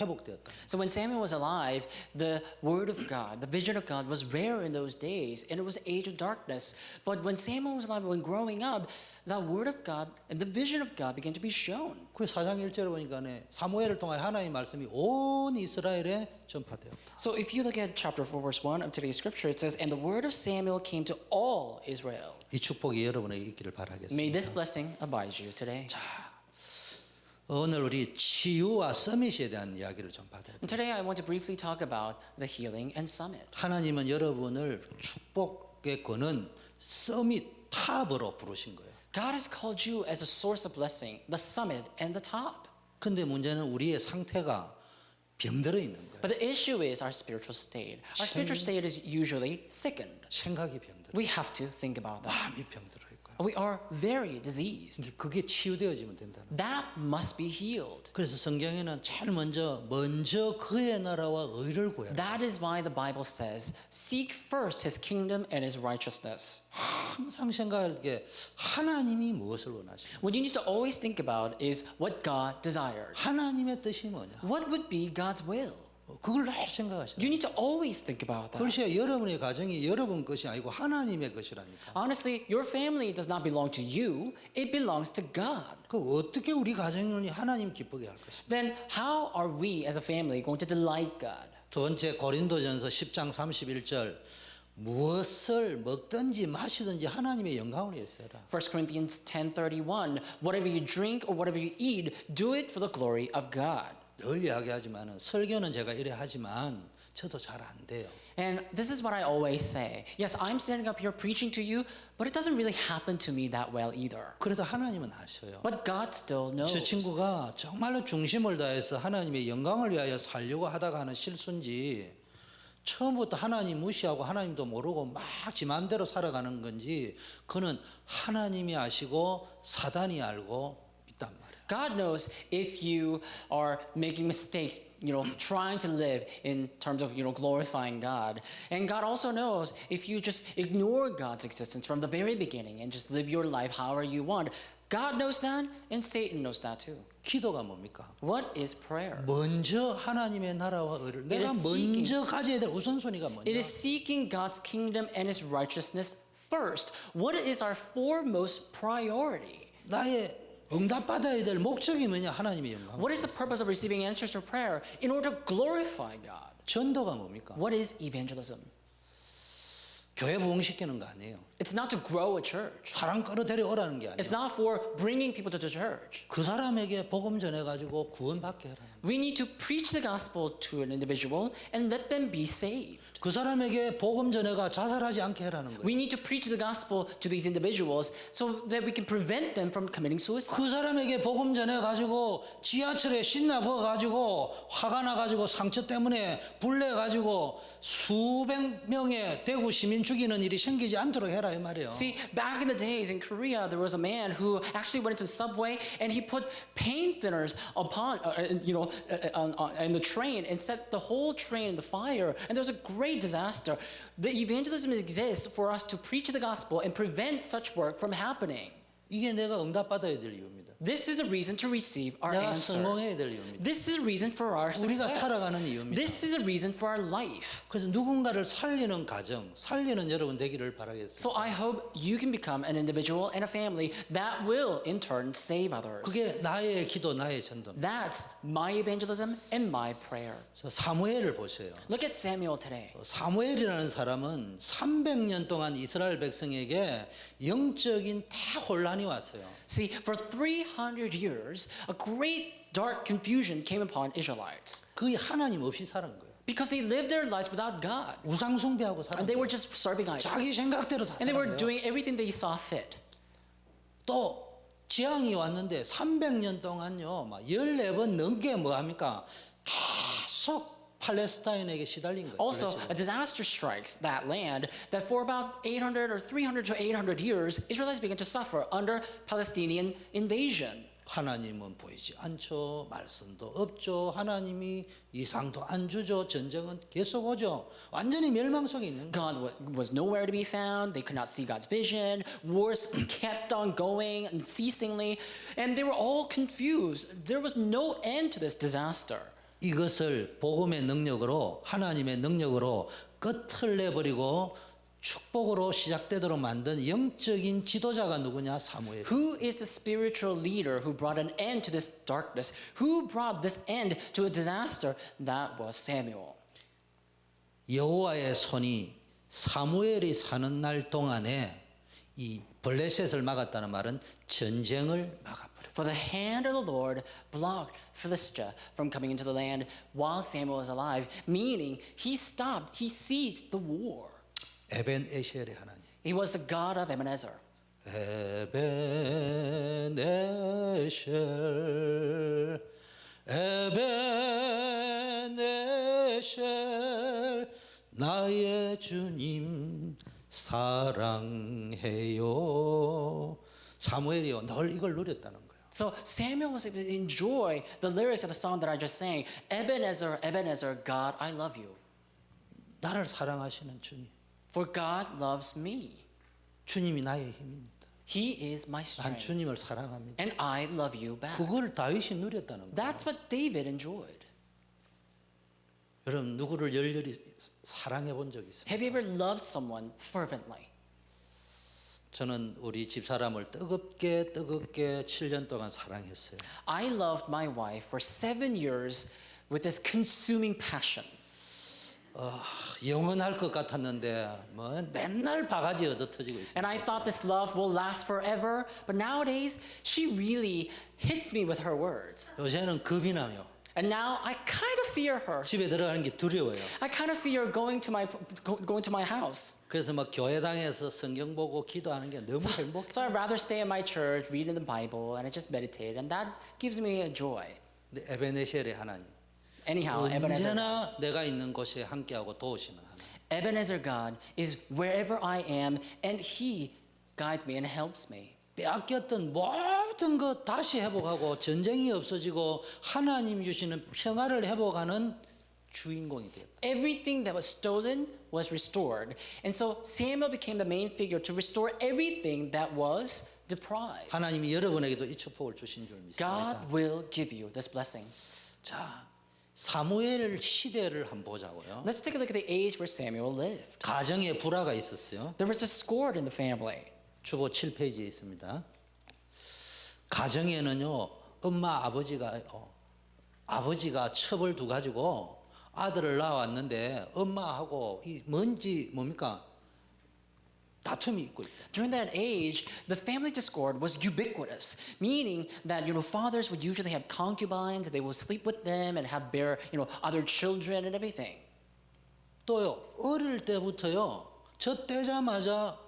회복되었다. So when Samuel was alive, the word of God, the vision of God was rare in those days, and it was an age of darkness. But when Samuel was alive, when growing up, the word of God and the vision of God began to be shown. 그 4장 1절에 보니까 사무엘을 통해 하나님의 말씀이 온 이스라엘에 전파되었다. So if you look at chapter 4, verse 1 of today's scripture, it says, "And the word of Samuel came to all Israel." 이 축복이 여러분에게 있기를 바라겠습니다. May this blessing abide you today. 오늘 우리 치유와 서밋에 대한 이야기를 좀 받아야 돼요. And today I want to briefly talk about the healing and summit. 하나님은 여러분을 축복의 권은 서밋 탑으로 부르신 거예요. God has called you as a source of blessing, the summit and the top. 근데 문제는 우리의 상태가 병들어 있는 거예요. But the issue is our spiritual state. Our spiritual state is usually sickened. 생각이 병들어. We have to think about that. 마음이 병들어 있고요. We are very diseased. 그게 치유되어지면 된다는 거예요. That must be healed. 그래서 성경에는 제일 먼저 그의 나라와 의를 구해라. That is why the Bible says, seek first his kingdom and his righteousness. 항상 생각할 게 하나님이 무엇을 원하시는 What you need to always think about is what God desires. 하나님의 뜻이 뭐냐. What would be God's will? 그걸 늘 생각하셔야 You need to always think about that. 그것이 여러분의 가정이 여러분 것이 아니고 하나님의 것이라니까. Honestly, your family does not belong to you. It belongs to God. 그 어떻게 우리 가정을 하나님 기쁘게 할 것인가. Then how are we as a family going to delight God? 두 번째 고린도전서 10장 31절 무엇을 먹든지 마시든지 하나님의 영광을 위해서 해라. 1 Corinthians 10:31, whatever you drink or whatever you eat, do it for the glory of God. 늘 이야기하지만은 설교는 제가 이래 하지만 저도 잘 안 돼요. And this is what I always say. Yes, I'm standing up here preaching to you, but it doesn't really happen to me that well either. 그래도 하나님은 아셔요. But God still knows. 저 친구가 정말로 중심을 다해서 하나님의 영광을 위하여 살려고 하다가 하는 실수인지 처음부터 하나님 무시하고 하나님도 모르고 막 지 마음대로 살아가는 건지 그는 하나님이 아시고 사단이 알고 있단 말이에요. God knows if you are making mistakes, trying to live in terms of, glorifying God. And God also knows if you just ignore God's existence from the very beginning and just live your life however you want. God knows that, and Satan knows that too. 기도가 뭡니까? What is prayer? 먼저 하나님의 나라와 의를 내가 먼저 가져야 될 우선순위가 뭐냐? It is seeking God's kingdom and His righteousness first. What is our foremost priority? 나의 응답받아야 될 목적이 뭐냐? 하나님의 영광. What is the purpose of receiving answers to prayer in order to glorify God? 전도가 뭡니까? What is evangelism? 교회 부흥시키는 거 아니에요. It's not to grow a church. 사람 끌어들여 오라는 게 It's 아니에요. not for bringing people to the church. 그 사람에게 복음 전해가지고 구원받게 하라는 거예요. We need to preach the gospel to an individual and let them be saved. 그 사람에게 복음 전해가 자살하지 않게 하라는 거예요. We need to preach the gospel to these individuals so that we can prevent them from committing suicide. 그 사람에게 복음 전해가지고 지하철에 신나 부어가지고 화가 나가지고 상처 때문에 불내가지고 수백 명의 대구 시민 죽이는 일이 생기지 않도록 해라 이 말이에요. See, back in the days in Korea, there was a man who actually went into the subway and he put paint thinners upon, in the train and set the whole train in the fire. And there was a great disaster. The evangelism exists for us to preach the gospel and prevent such work from happening. 이게 내가 응답받아야 될 이유입니다. This is a reason to receive our 내가 answers. 성공해야 될 이유입니다. This is a reason for our 우리가 success. 살아가는 이유입니다. This is a reason for our life. 그래서 누군가를 살리는 가정, 살리는 여러분 되기를 바라겠습니다. So I hope you can become an individual and a family that will in turn save others. 그게 나의 기도, 나의 전도입니다. That's my evangelism and my prayer. 사무엘을 보세요. Look at Samuel today. 사무엘이라는 사람은 300년 동안 이스라엘 백성에게 영적인 다 혼란이 왔어요. See, for 300 years, a great dark confusion came upon Israelites 거의 하나님 없이 사는 거예요. because they lived their lives without God. 우상 숭배하고 사는 And they 거예요. were just serving 자기 idols. 생각대로 다 And they 사는 were 거예요. doing everything they saw fit. 또 재앙이 왔는데 300년 동안요, 막 14번 넘게 뭐 합니까? 계속 팔레스타인에게 시달린 거예요. Also, a disaster strikes that land that for about 800 or 300 to 800 years, Israelites began to suffer under Palestinian invasion. 하나님은 보이지 않죠. 말씀도 없죠. 하나님이 이상도 안 주죠. 전쟁은 계속 오죠. 완전히 멸망 속에 있는 거예요. God was nowhere to be found. They could not see God's vision. Wars kept on going unceasingly. And they were all confused. There was no end to this disaster. 이것을 복음의 능력으로 하나님의 능력으로 끝을 내버리고 축복으로 시작되도록 만든 영적인 지도자가 누구냐? 사무엘. Who is the spiritual leader who brought an end to this darkness? Who brought this end to a disaster? That was Samuel. 여호와의 손이 사무엘이 사는 날 동안에 이 블레셋을 막았다는 말은 전쟁을 막아버렸다. For the hand of the Lord blocked Philistia from coming into the land while Samuel was alive, meaning he ceased the war. 에벤에셀의 하나님. He was the God of Ebenezer. 에벤에셀 에벤에셀 나의 주님 사랑해요. 사무엘이요 늘 이걸 누렸다는 거예요. So Samuel was able to enjoy the lyrics of the song that I just sang. Ebenezer, Ebenezer, God, I love you. 나를 사랑하시는 주님. For God loves me. 주님이 나의 힘입니다. He is my 난 strength. 주님을 사랑합니다. And I love you back. 그걸 다윗이 누렸다는 거예요. That's what David enjoyed. 여러분 누구를 열렬히 사랑해 본 적 있어요? Have you ever loved someone fervently? 저는 우리 집사람을 뜨겁게 7년 동안 사랑했어요. I loved my wife for 7 years with this consuming passion. 영원할 것 같았는데 뭐 맨날 바가지 얻어 터지고 있어요. And I thought this love will last forever, but nowadays she really hits me with her words. 요새는 겁이 나요. And now I kind of fear her. 집에 들어가는 게 두려워요. I kind of fear going to my house. 그래서 막 교회당에서 성경 보고 기도하는 게 너무 행복해요. So I'd rather stay in my church, reading the Bible, and I just meditate, and that gives me a joy. 근데 에베네셀의 하나님 Anyhow, Ebenezer, 언제나 내가 있는 곳에 함께하고 도우시는 하나님. Ebenezer God is wherever I am, and He guides me and helps me. 빼앗겼던 모든 것 다시 회복하고 전쟁이 없어지고 하나님 주시는 평화를 회복하는 주인공이 되었다. Everything that was stolen was restored. And so Samuel became the main figure to restore everything that was deprived. 하나님이 여러분에게도 이 축복을 주신 줄 믿습니다. God will give you this blessing. 자, 사무엘 시대를 한번 보자고요. Let's take a look at the age where Samuel lived. 가정에 불화가 있었어요. There was discord in the family. 주보 7페이지에 있습니다. 가정에는요, 엄마 아버지가 첩을 두 가지고 아들을 낳았는데 엄마하고 이 뭡니까? 다툼이 있고 있다. During that age, the family discord was ubiquitous, meaning that fathers would usually have concubines, and they would sleep with them and bear other children and everything. 또요, 어릴 때부터요, 저 떼자마자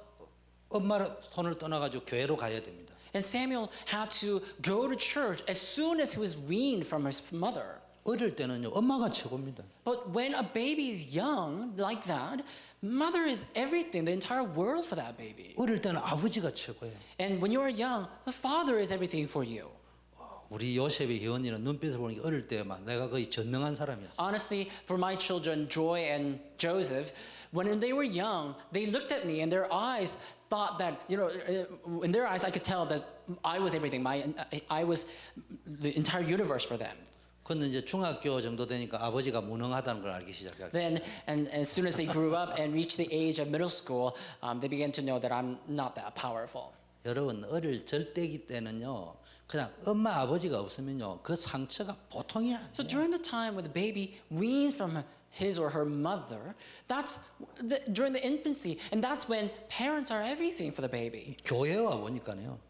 엄마 손을 떠나가지고 교회로 가야 됩니다. And Samuel had to go to church as soon as he was weaned from his mother. 어릴 때는요, 엄마가 최고입니다. But when a baby is young like that, mother is everything, the entire world for that baby. 어릴 때는 아버지가 최고예요. And when you're young, the father is everything for you. 우리 요셉의 희원이는 눈빛을 보니까 어릴 때만 내가 거의 전능한 사람이었어요. Honestly, for my children, Joy and Joseph, when they were young, they looked at me and their eyes thought that, in their eyes I could tell that I was everything. I was the entire universe for them. 근데 이제 중학교 정도 되니까 아버지가 무능하다는 걸 알기 시작하고. Then, and as soon as they grew up and reached the age of middle school, they began to know that I'm not that powerful. 여러분 어릴 절대기 때는요, 그냥 엄마 아버지가 없으면요, 그 상처가 보통이 아니에요. So during the time when the baby weans from his or her mother, that's during the infancy, and that's when parents are everything for the baby. 교회 와 보니까요.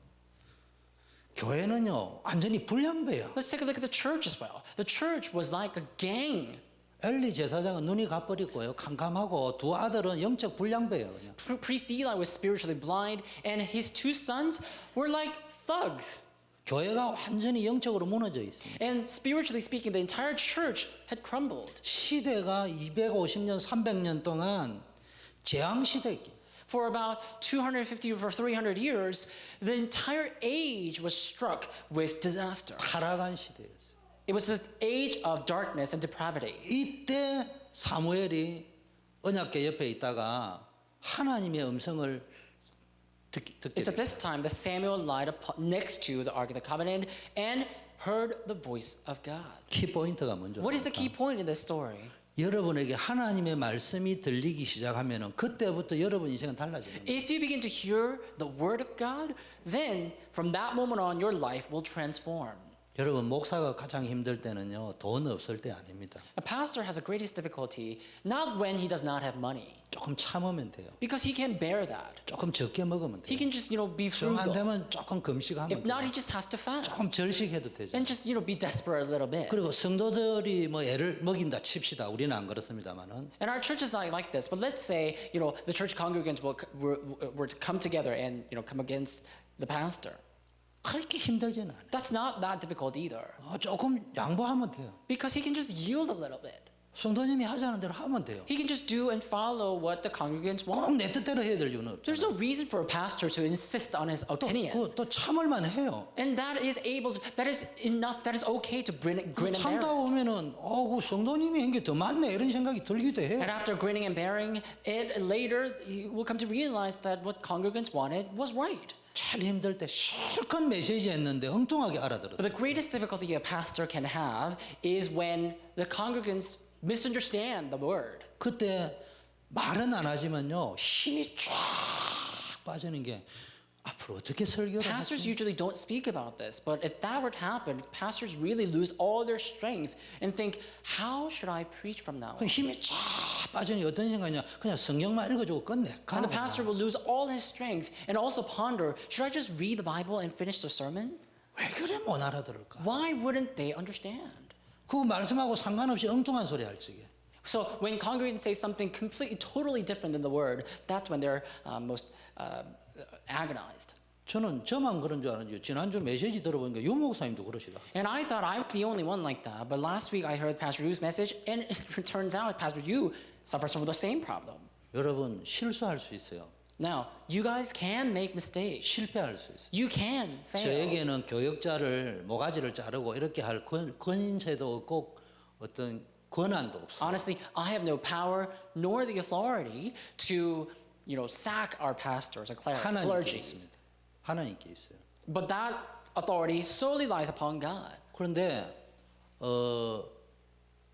교회는요 완전히 불량배야. Let's take a look at the church as well. The church was like a gang. 엘리 제사장은 눈이 가버렸고요, 캄캄하고 두 아들은 영적 불량배예요. 그냥. Priest Eli was spiritually blind, and his two sons were like thugs. 교회가 완전히 영적으로 무너져 있습니다. And spiritually speaking, the entire church had crumbled. 시대가 250년, 300년 동안 재앙 시대기. For about 250 or 300 years, the entire age was struck with disaster. 타락한 시대였어요. It was an age of darkness and depravity. 이때 사무엘이 언약궤 옆에 있다가 하나님의 음성을 듣게 It's at 됐어요. this time that Samuel lied next to the Ark of the Covenant and heard the voice of God. 키포인트가 뭔지 What is the key 압니까? point in this story? 여러분에게 하나님의 말씀이 들리기 시작하면은 그때부터 여러분 인생은 달라지는 거예요. If you begin to hear the word of God, then from that moment on, your life will transform. 여러분 목사가 가장 힘들 때는요 돈 없을 때 아닙니다. A pastor has the greatest difficulty not when he does not have money, 조금 참으면 돼요. because he can bear that. 조금 적게 먹으면 He 돼요. can just, be 정 안 frugal. 되면 조금 금식하면 If not, he 돼요. just has to fast. 조금 절식해도 되죠. And just, be desperate a little bit. 그리고 성도들이 뭐 애를 먹인다 칩시다. 우리는 안 그렇습니다만은 And our church is not like this, but let's say, the church congregants were to come together and, come against the pastor. 그렇게 힘들지는 않아요. That's not that difficult either, 조금 양보하면 돼요. because he can just yield a little bit. 성도님이 하자는 대로 하면 돼요. He can just do and follow what the congregants want. 꼭 내 뜻대로 해야 될 이유는 There's 없잖아요. no reason for a pastor to insist on his opinion. 또 참을만 해요. And that is enough, that is okay to grin and bear 참다 it. 보면은 그 성도님이 한 게 더 많네 이런 생각이 들기도 해요. And after grinning and bearing it, later he will come to realize that what congregants wanted was right. 제일 힘들 때 실컷 메시지 했는데 엉뚱하게 But 알아들었어요. the greatest difficulty a pastor can have is when the congregants misunderstand the word. 그때 말은 안 하지만요 힘이 쫙 빠지는 게 앞으로 어떻게 설교를 Pastors 하지? usually don't speak about this, but if that were to happen, pastors really lose all their strength and think, how should I preach from now 그 on? 힘이 쫙 빠지는 게 어떤 생각이냐? 그냥 성경만 읽어주고 끝낼까? And the pastor will lose all his strength and also ponder, should I just read the Bible and finish the sermon? 왜 그래 못 알아들을까? Why wouldn't they understand? 그 말씀하고 상관없이 엉뚱한 소리 할 적에 So when congregants say something completely, totally different than the word, that's when they're most agonized. 저만 그런 줄 알았는데 지난주 메시지 들어보니까 유 목사님도 그러시다. And I thought I was the only one like that, but last week I heard Pastor Yu's message, and it turns out Pastor Yu suffers from the same problem. 여러분 실수할 수 있어요. Now, you guys can make mistakes. 실패할 수 있어요. You can fail. 저에게는 교역자를 모가지를 자르고 이렇게 할 권세도 없고 어떤 권한도 없어요. Honestly, I have no power nor the authority to, sack our pastors or 하나님께 clergy. 있습니다. 하나님께 있어요. But that authority solely lies upon God. 그런데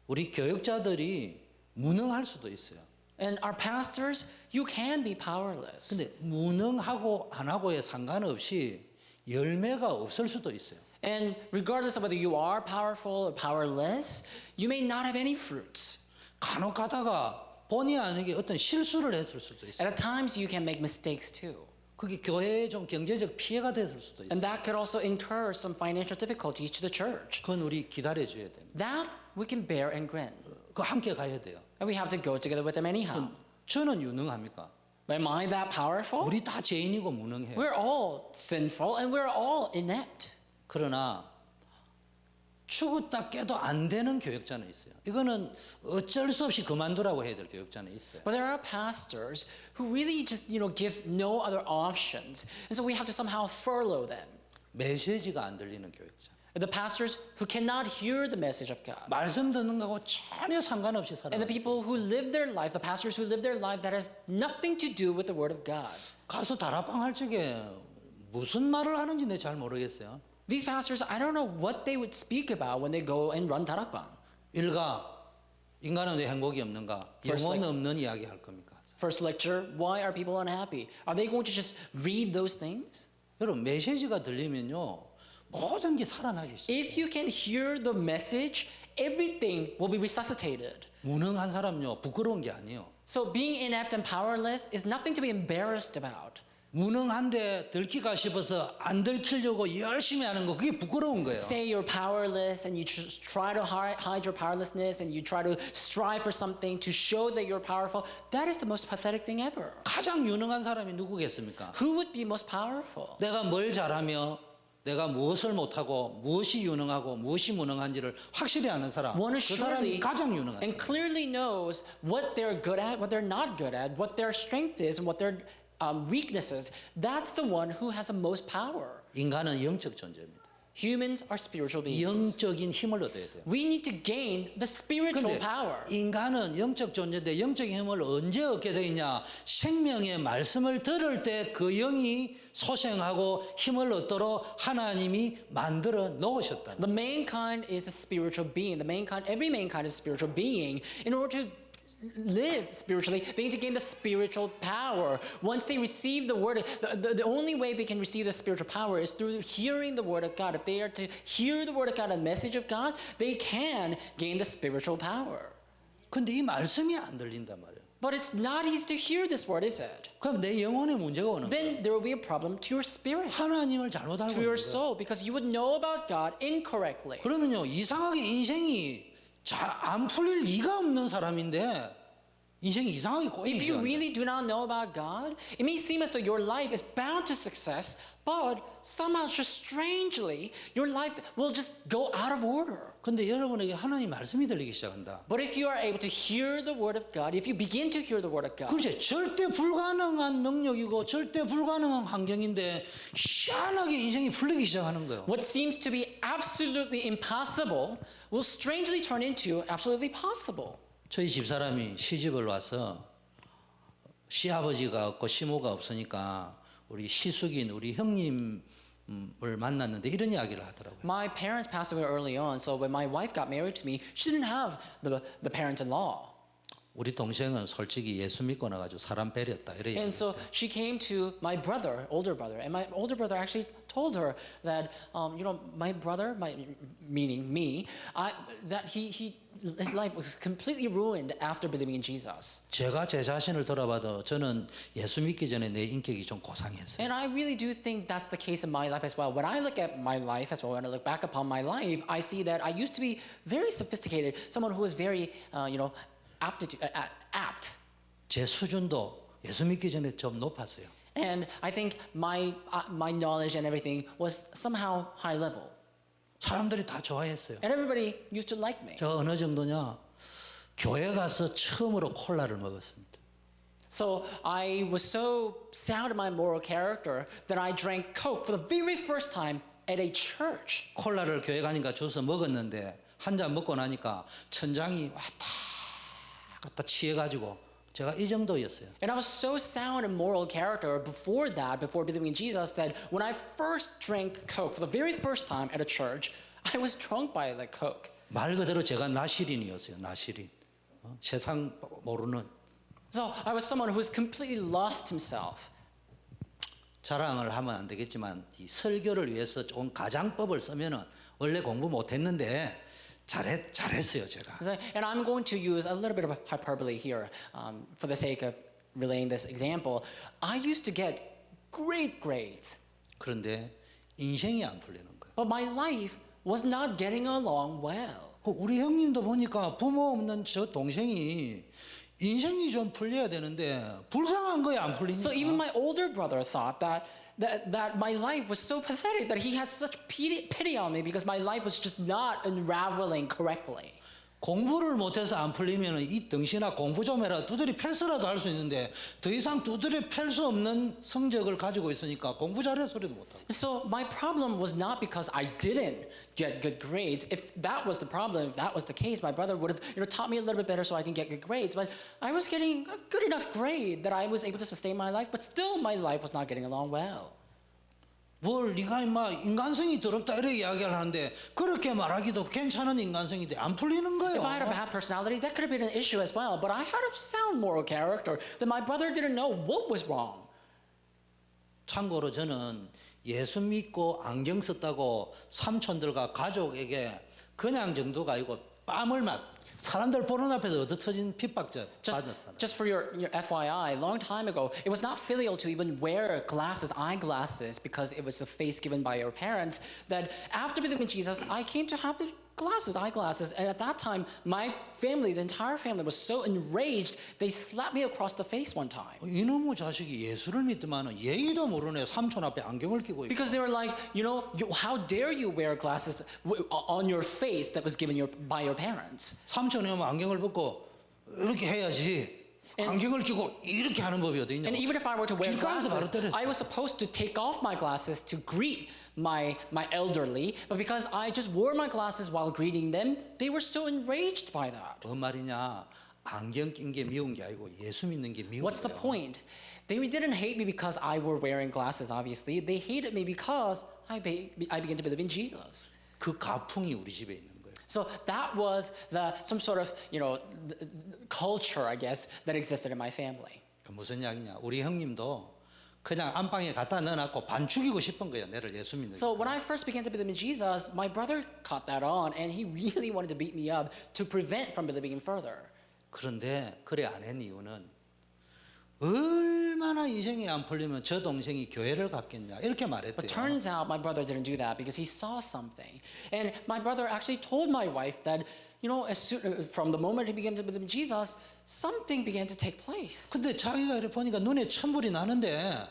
우리 교역자들이 무능할 수도 있어요. And our pastors, you can be powerless. 근데 무능하고 안 하고에 상관없이 열매가 없을 수도 있어요. And regardless of whether you are powerful or powerless, you may not have any fruits. 간혹 가다가 본의 아니게 어떤 실수를 했을 수도 And 있어요. at times you can make mistakes too. 그게 교회에 좀 경제적 피해가 됐을 수도 And 있어요. that could also incur some financial difficulties to the church. 그건 우리 기다려줘야 됩니다. That we can bear and grin. 그 함께 가야 돼요. And we have to go together with them anyhow. 저는 유능합니까? Am I that powerful? 우리 다 죄인이고 무능해요. We're all sinful and we're all inept. 그러나 죽었다 깨도 안 되는 교역자는 있어요. 이거는 어쩔 수 없이 그만두라고 해야 될 교역자는 있어요. But there are pastors who really just, give no other options. And so we have to somehow furlough them. 메시지가 안 들리는 교역자. The pastors who cannot hear the message of God. 말씀 듣는 거하고 전혀 상관없이 살아요. And the people who live their life, the pastors who live their life that has nothing to do with the word of God. 가서 다락방 할 적에 무슨 말을 하는지 내가 잘 모르겠어요. These pastors, I don't know what they would speak about when they go and run 다락방. 일가 인간은 왜 행복이 없는가? 영혼 없는 이야기 할 겁니까? First lecture, why are people unhappy? Are they going to just read those things? 여러분 메시지가 들리면요 모든 게 살아나기 시작해요. If you can hear the message, everything will be resuscitated. 무능한 사람요 부끄러운 게 아니에요. So being inept and powerless is nothing to be embarrassed about. 무능한데 들키가 싶어서 안 들키려고 열심히 하는 거 그게 부끄러운 거예요. Say you're powerless and you just try to hide your powerlessness and you try to strive for something to show that you're powerful. That is the most pathetic thing ever. 가장 유능한 사람이 누구겠습니까? Who would be most powerful? 내가 뭘 잘하며 내가 무엇을 못하고 무엇이 유능하고 무엇이 무능한지를 확실히 아는 사람 One who 그 사람이 surely 가장 유능한 and 사람. clearly knows what they're good at, what they're not good at, what their strength is, and what their weaknesses. That's the one who has the most power. 인간은 영적 존재입니다. Humans are spiritual beings. 영적인 힘을 얻어야 돼요. We need to gain the spiritual 근데 power. 인간은 영적 존재인데 영적인 힘을 언제 얻게 되느냐? 생명의 말씀을 들을 때 그 영이 소생하고 힘을 얻도록 하나님이 만들어 놓으셨다. The mankind is a spiritual being. Every mankind is a spiritual being. In order to live spiritually, they need to gain the spiritual power. Once they receive the word, the only way they can receive the spiritual power is through hearing the word of God. If they are to hear the word of God, the message of God, they can gain the spiritual power. 근데 이 말씀이 안 들린단 말이에요. But it's not easy to hear this word, is it? 그럼 내 영혼에 문제가 오는 거예요. Then there will be a problem to your spirit, 하나님을 잘못 알고 to 있는 your 거예요. soul, because you would know about God incorrectly. 그러면요 이상하게 인생이 안 풀릴 리가 없는 사람인데 인생이 이상하게 꼬이기 If you 시작합니다. really do not know about God, it may seem as though your life is bound to success, but somehow, just strangely, your life will just go out of order. 근데 여러분에게 하나님 말씀이 들리기 시작한다. But if you are able to hear the word of God, if you begin to hear the word of God, 그렇지 절대 불가능한 능력이고 절대 불가능한 환경인데 희한하게 인생이 풀리기 시작하는 거예요. what seems to be absolutely impossible will strangely turn into absolutely possible. 저희 집사람이 시집을 와서 시아버지가 없고 시모가 없으니까 우리 시숙인 우리 형님을 만났는데 이런 이야기를 하더라고요. My parents passed away early on, so when my wife got married to me, she didn't have the parents-in-law. 우리 동생은 솔직히 예수 믿고 나가지고 사람 배렸다 이래 And so 얘기했대. she came to my brother, older brother, and my older brother actually told her that, my brother, meaning me, that his life was completely ruined after believing in Jesus. 제가 제 자신을 돌아봐도 저는 예수 믿기 전에 내 인격이 좀 고상했어요. And I really do think that's the case in my life as well. When I look at my life as well, when I look back upon my life, I see that I used to be very sophisticated, someone who was very, apt. 제 수준도 예수 믿기 전에 좀 높았어요. And I think my knowledge and everything was somehow high level. 사람들이 다 좋아했어요. And everybody used to like me. 제가 어느 정도냐? 교회 가서 처음으로 콜라를 먹었습니다. So I was so sound in my moral character that I drank Coke for the very first time at a church. 콜라를 교회 가니까 주워서 먹었는데 한 잔 먹고 나니까 천장이 왔다 갔다 취해가지고 제가 이 정도였어요. And I was so sound in moral character before believing in Jesus, that when I first drank Coke for the very first time at a church, I was drunk by the Coke. 말 그대로 제가 나시린이었어요. 나시린. 세상 모르는. So I was someone who was completely lost himself. 자랑을 하면 안 되겠지만 이 설교를 위해서 좋은 가장법을 쓰면은 원래 공부 못했는데 잘했어요 제가. And I'm going to use a little bit of hyperbole here for the sake of relaying this example. I used to get great grades, 그런데 인생이 안 풀리는 거예요. but my life was not getting along well. 우리 형님도 보니까 부모 없는 저 동생이 인생이 좀 풀려야 되는데 불쌍한 거에 안 풀리니까. So even my older brother thought that my life was so pathetic, that he had such pity on me because my life was just not unraveling correctly. 공부를 못해서 안 풀리면 이 등신아 공부 좀 해라 두드리 패스라도 할 수 있는데 더 이상 두드리 팰 수 없는 성적을 가지고 있으니까 공부 잘해 소리도 못하고. So my problem was not because I didn't get good grades. If that was the problem, if that was the case, my brother would have taught me a little bit better so I can get good grades. But I was getting a good enough grade that I was able to sustain my life, but still my life was not getting along well. 뭘 네가 임마 인간성이 더럽다 이렇게 이야기를 하는데 그렇게 말하기도 괜찮은 인간성인데 안 풀리는 If I had a 거예요. bad personality, that could have been an issue as well. But I had a sound moral character that my brother didn't know what was wrong. 참고로 저는 예수 믿고 안경 썼다고 삼촌들과 가족에게 그냥 정도가 아니고 뺨을 맞 사람들 보는 앞에서 얻어터진 핍박자 받았어요. Just for your FYI, a long time ago, it was not filial to even wear eyeglasses, because it was a face given by your parents. That after believing in Jesus, I came to have the eyeglasses, and at that time, my family, the entire family, was so enraged they slapped me across the face one time. 이놈의 자식이 예수를 믿더만은 예의도 모르네 삼촌 앞에 안경을 끼고 있고. Because they were like, how dare you wear glasses on your face that was given by your parents? 삼촌이 오면 안경을 벗고 이렇게 해야지. 안경을 끼고 이렇게 하는 법이 어디 있냐고. And even if I were to wear 길가에서 바로 glasses, 때렸어요. I was supposed to take off my glasses to greet my elderly, but because I just wore my glasses while greeting them, they were so enraged by that. 뭔 말이냐? 안경 낀 게 미운 게 아니고 예수 믿는 게 미운 What's the 거예요. point? They didn't hate me because I were wearing glasses, obviously. They hated me because I began to believe in Jesus. 그 가풍이 우리 집에 있는 거예요. So that was some sort of, culture, I guess, that existed in my family. 그 무슨 이야기냐? 우리 형님도 그냥 안방에 갖다 넣어놨고 반 죽이고 싶은 거예요. 내를 예수 믿는. So when I first began to believe in Jesus, my brother caught that on, and he really wanted to beat me up to prevent from believing in further. 그런데 그래 안 한 이유는 얼마나 인생이 안 풀리면 저 동생이 교회를 갔겠냐 이렇게 But 말했대요. turns out my brother didn't do that because he saw something. And my brother actually told my wife that, from the moment he began to believe in Jesus, something began to take place. 근데 자기가 이렇게 보니까 눈에 천불이 나는데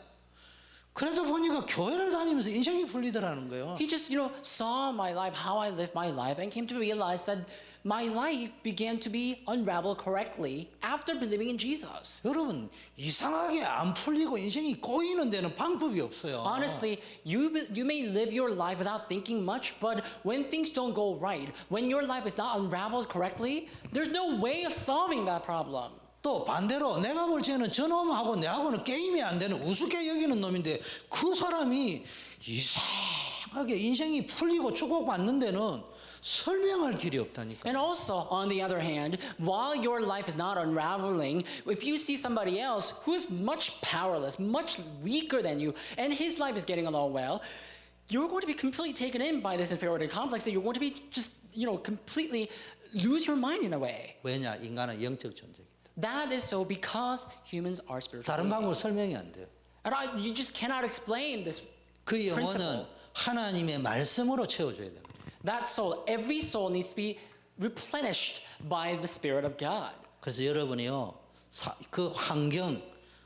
그래도 보니까 교회를 다니면서 인생이 풀리더라는 거예요. He just, saw my life, how I lived my life, and came to realize that my life began to be unraveled correctly after believing in Jesus. 여러분 이상하게 안 풀리고 인생이 꼬이는 데는 방법이 없어요. Honestly, you may live your life without thinking much, but when things don't go right, when your life is not unraveled correctly, there's no way of solving that problem. 또 반대로 내가 볼 때는 저놈하고 내하고는 게임이 안 되는 우습게 여기는 놈인데 그 사람이 이상하게 인생이 풀리고 축복받는 데는 설명할 길이 없다니까. And also, on the other hand, while your life is not unraveling, if you see somebody else who is much powerless, much weaker than you, and his life is getting along well, you're going to be completely taken in by this inferiority complex that you're going to be just, completely lose your mind in a way. 왜냐? 인간은 영적 존재이기 때문에. That is so because humans are spiritual 다른 방법으로 beings. 설명이 안 돼요. And you just cannot explain this 그 영혼은 principle. 하나님의 말씀으로 채워줘야 돼요. That soul, every soul needs to be replenished by the Spirit of God. 그래서 여러분이요, 그 환경,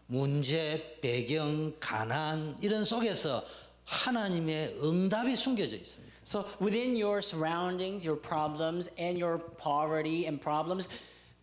문제, 배경, 가난 이런 속에서 하나님의 응답이 숨겨져 있습니다. So within your surroundings, your problems, and your poverty and problems,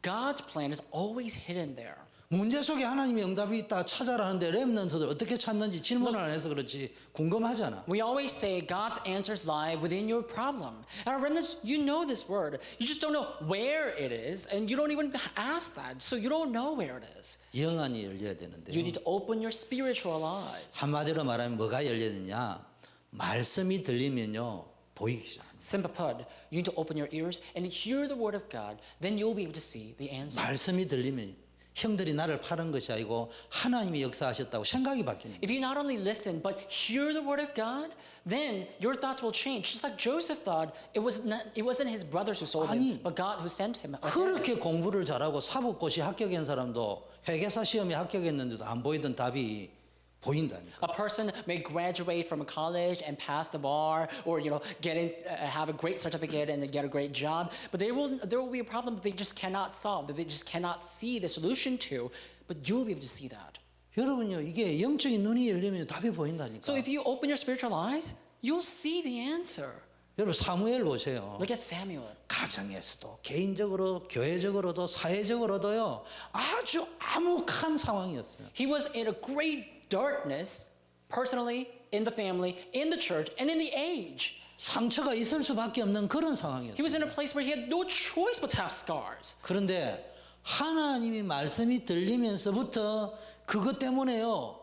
God's plan is always hidden there. 문제 속에 하나님의 응답이 있다 찾아라는데 렘넌트들 어떻게 찾는지 질문을 안 해서 그렇지 궁금하잖아. We always say God's answers lie within your problem. And our remnants, you know this word. You just don't know where it is, and you don't even ask that, so you don't know where it is. 영안이 열려야 되는데요. You need to open your spiritual eyes. 한마디로 말하면 뭐가 열리느냐? 말씀이 들리면요 보이기 시작합니다. Simply put, you need to open your ears and hear the word of God. Then you'll be able to see the answer. 말씀이 들리면 형들이 나를 파는 것이 아니고 하나님이 역사하셨다고 생각이 바뀌는 거예요. If you not only listen but hear the word of God, then your thoughts will change. Just like Joseph thought, it wasn't his brothers who sold him, 아니, but God who sent him. 그렇게 공부를 잘하고 사법고시 합격한 사람도 회계사 시험에 합격했는데도 안 보이던 답이 보인다니까. A person may graduate from college and pass the bar, or have a great certificate and get a great job, but there will be a problem that they just cannot solve, that they just cannot see the solution to. But you'll be able to see that. 여러분요 이게 영적인 눈이 열리면 답이 보인다니까. So if you open your spiritual eyes, you'll see the answer. 여러분 사무엘 보세요. Look at Samuel. 가정에서도 개인적으로 교회적으로도 사회적으로도요 아주 암흑한 상황이었어요. He was in a great darkness, personally, in the family, in the church, and in the age. 상처가 있을 수밖에 없는 그런 He 상황이었어요. was in a place where he had no choice but to have scars. 그런데 하나님이 말씀이 들리면서부터 그것 때문에요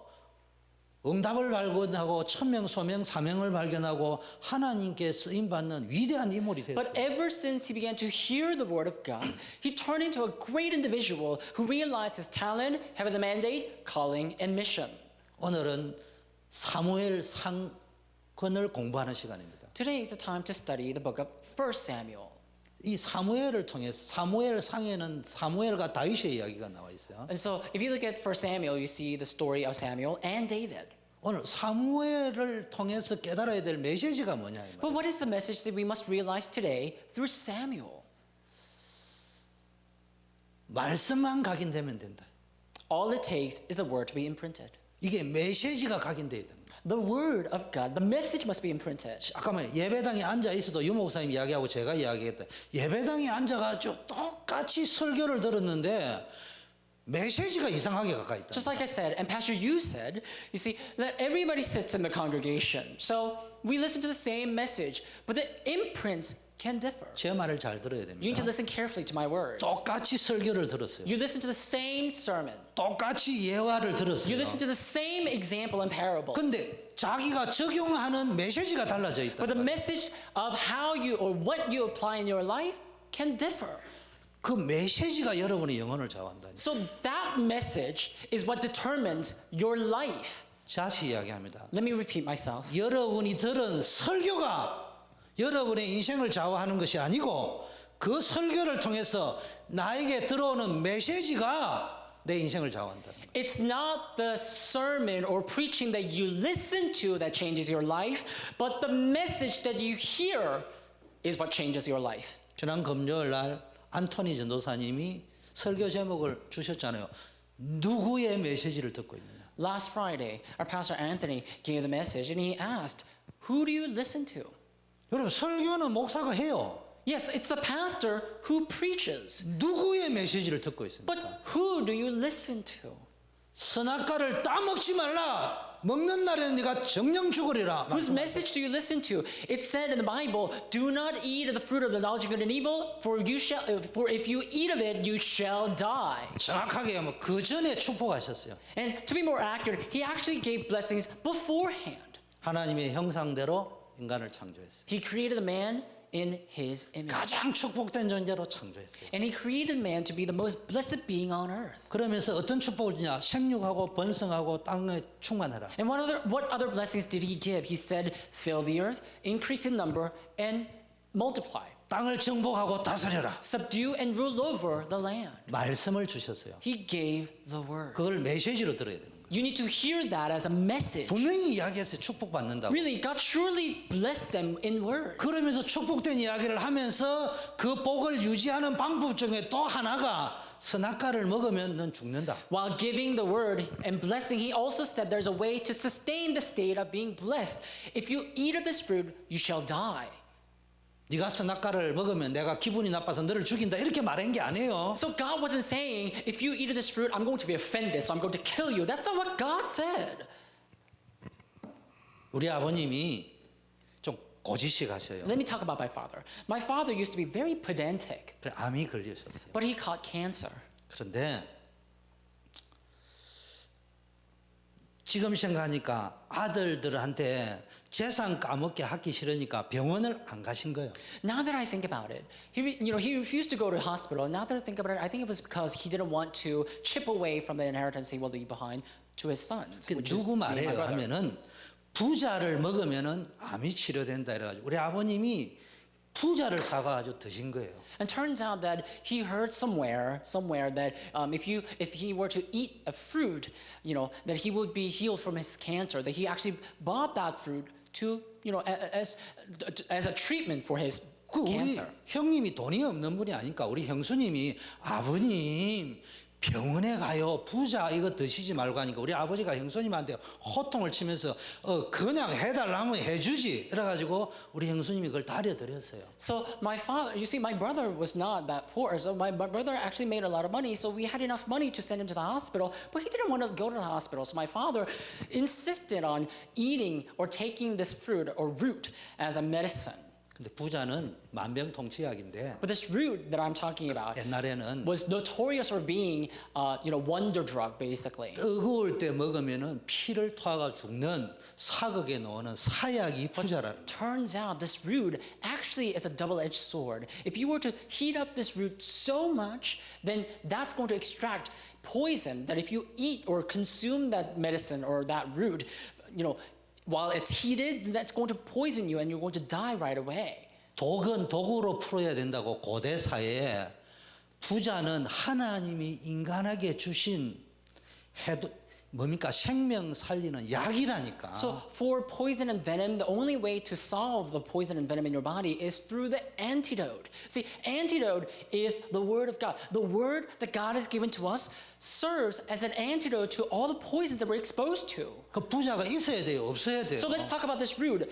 응답을 발견하고 천명, 소명, 사명을 발견하고 하나님께 쓰임받는 위대한 인물이 됐어요. But ever since he began to hear the word of God, he turned into a great individual who realized his talent, heavenly mandate, calling, and mission. 오늘은 사무엘 상권을 공부하는 시간입니다. Today is the time to study the book of 1 Samuel. 이 사무엘을 통해서 사무엘 상에는 사무엘과 다윗의 이야기가 나와 있어요. And so if you look at 1 Samuel, you see the story of Samuel and David. 오늘 사무엘을 통해서 깨달아야 될 메시지가 뭐냐 이 But 말이에요. what is the message that we must realize today through Samuel? 말씀만 각인되면 된다. All it takes is a word to be imprinted. 이게 메시지가 각인돼야 됩니다. The word of God, the message must be imprinted. 아까 뭐 예배당에 앉아 있어도 유 목사님 이야기하고 제가 이야기했다. 예배당에 앉아가지고 똑같이 설교를 들었는데 메시지가 이상하게 가까이 있다. Just like I said, and Pastor Yu said, you see, that everybody sits in the congregation. So we listen to the same message, but the imprints can differ. 제 말을 잘 들어야 You need to 됩니다. listen carefully to my words. 똑같이 설교를 들었어요. You listen to the same sermon. 똑같이 예화를 You 들었어요. listen to the same example and parable. 근데 자기가 적용하는 메시지가 달라져 있다. But the message of how you or what you apply in your life can differ. 그 메시지가 여러분의 영혼을 좌우한다. So that message is what determines your life. 다시 이야기합니다. Let me repeat myself. 여러분이 들은 설교가 여러분의 인생을 좌우하는 것이 아니고 그 설교를 통해서 나에게 들어오는 메시지가 내 인생을 좌우한다. It's not the sermon or preaching that you listen to that changes your life, but the message that you hear is what changes your life. 지난 금요일 날 안토니 전도사님이 설교 제목을 주셨잖아요. 누구의 메시지를 듣고 있느냐? Last Friday, our pastor Anthony gave the message and he asked, who do you listen to? 여러분 설교는 목사가 해요. Yes, it's the pastor who preaches. 누구의 메시지를 듣고 있습니까? But who do you listen to? 선악과를 따먹지 말라. 먹는 날에는 네가 정령 죽으리라. Whose message do you listen to? It said in the Bible, "Do not eat of the fruit of the knowledge of good and evil, for if you eat of it, you shall die." 정확하게 하면 그 전에 축복하셨어요. And to be more accurate, he actually gave blessings beforehand. 하나님의 형상대로 인간을 창조했어요. He created the man in his image. 가장 축복된 존재로 창조했어요. And he created man to be the most blessed being on earth. 그러면서 어떤 축복을 주냐? 생육하고 번성하고 땅에 충만해라. And what other blessings did he give? He said, "Fill the earth, increase in number, and multiply. 땅을 정복하고 다스려라. Subdue and rule over the land." 말씀을 주셨어요. He gave the word. 그걸 메시지로 들어야 되는 거예요. You need to hear that as a message. 분명히 이야기해서 축복받는다고. Really, God surely blessed them in words. 그러면서 축복된 이야기를 하면서 그 복을 유지하는 방법 중에 또 하나가 선악과를 먹으면 넌 죽는다. While giving the word and blessing, he also said there's a way to sustain the state of being blessed. If you eat of this fruit, you shall die. 네가 선악과를 먹으면 내가 기분이 나빠서 너를 죽인다 이렇게 말한 게 아니에요. So God wasn't saying, if you eat of this fruit, I'm going to be offended, so I'm going to kill you. That's not what God said. 우리 아버님이 좀 고지식 하셔요. Let me talk about my father. My father used to be very pedantic, 그래 암이 걸리셨어요. but he caught cancer. 그런데 지금 생각하니까 아들들한테 재산 까먹게 하기 싫으니까 병원을 안 가신 거예요. Now that I think about it, he refused to go to the hospital. Now that I think about it, I think it was because he didn't want to chip away from the inheritance he will leave behind to his sons. Which is 누구 me and my 말해요 brother. 하면은 부자를 먹으면은 암이 치료된다 이래가지고 우리 아버님이 부자를 사가지고 드신 거예요. And turns out that he heard somewhere that if he were to eat a fruit, that he would be healed from his cancer. That he actually bought that fruit to, as a treatment for his 그 우리 cancer. 형님이 돈이 없는 분이 아니까 우리 형수님이 아버님 병원에 가요 부자 이거 드시지 말고 하니까 우리 아버지가 형수님한테 호통을 치면서 그냥 해달라면 해주지 이래가지고 우리 형수님이 그걸 다려드렸어요. So my father, you see, my brother was not that poor. So my brother actually made a lot of money. So we had enough money to send him to the hospital, but he didn't want to go to the hospital. So my father insisted on eating or taking this fruit or root as a medicine. 근데 부자는 만병통치약인데 But this root that I'm talking about 옛날에는 was notorious for being, wonder drug, basically. 뜨거울 때 먹으면은 피를 토하가 죽는 사극에 나오는 사약이 부자라는. Turns out this root actually is a double-edged sword. If you were to heat up this root so much, then that's going to extract poison that if you eat or consume that medicine or that root, while it's heated, that's going to poison you and you're going to die right away. 독은 독으로 풀어야 된다고 고대 사회에 부자는 하나님이 인간에게 주신 뭡니까 생명 살리는 약이라니까. So for poison and venom, the only way to solve the poison and venom in your body is through the antidote. See, antidote is the word of God. The word that God has given to us serves as an antidote to all the poisons that we're exposed to. 그 부자가 있어야 돼요, 없어야 돼요. So let's talk about this root.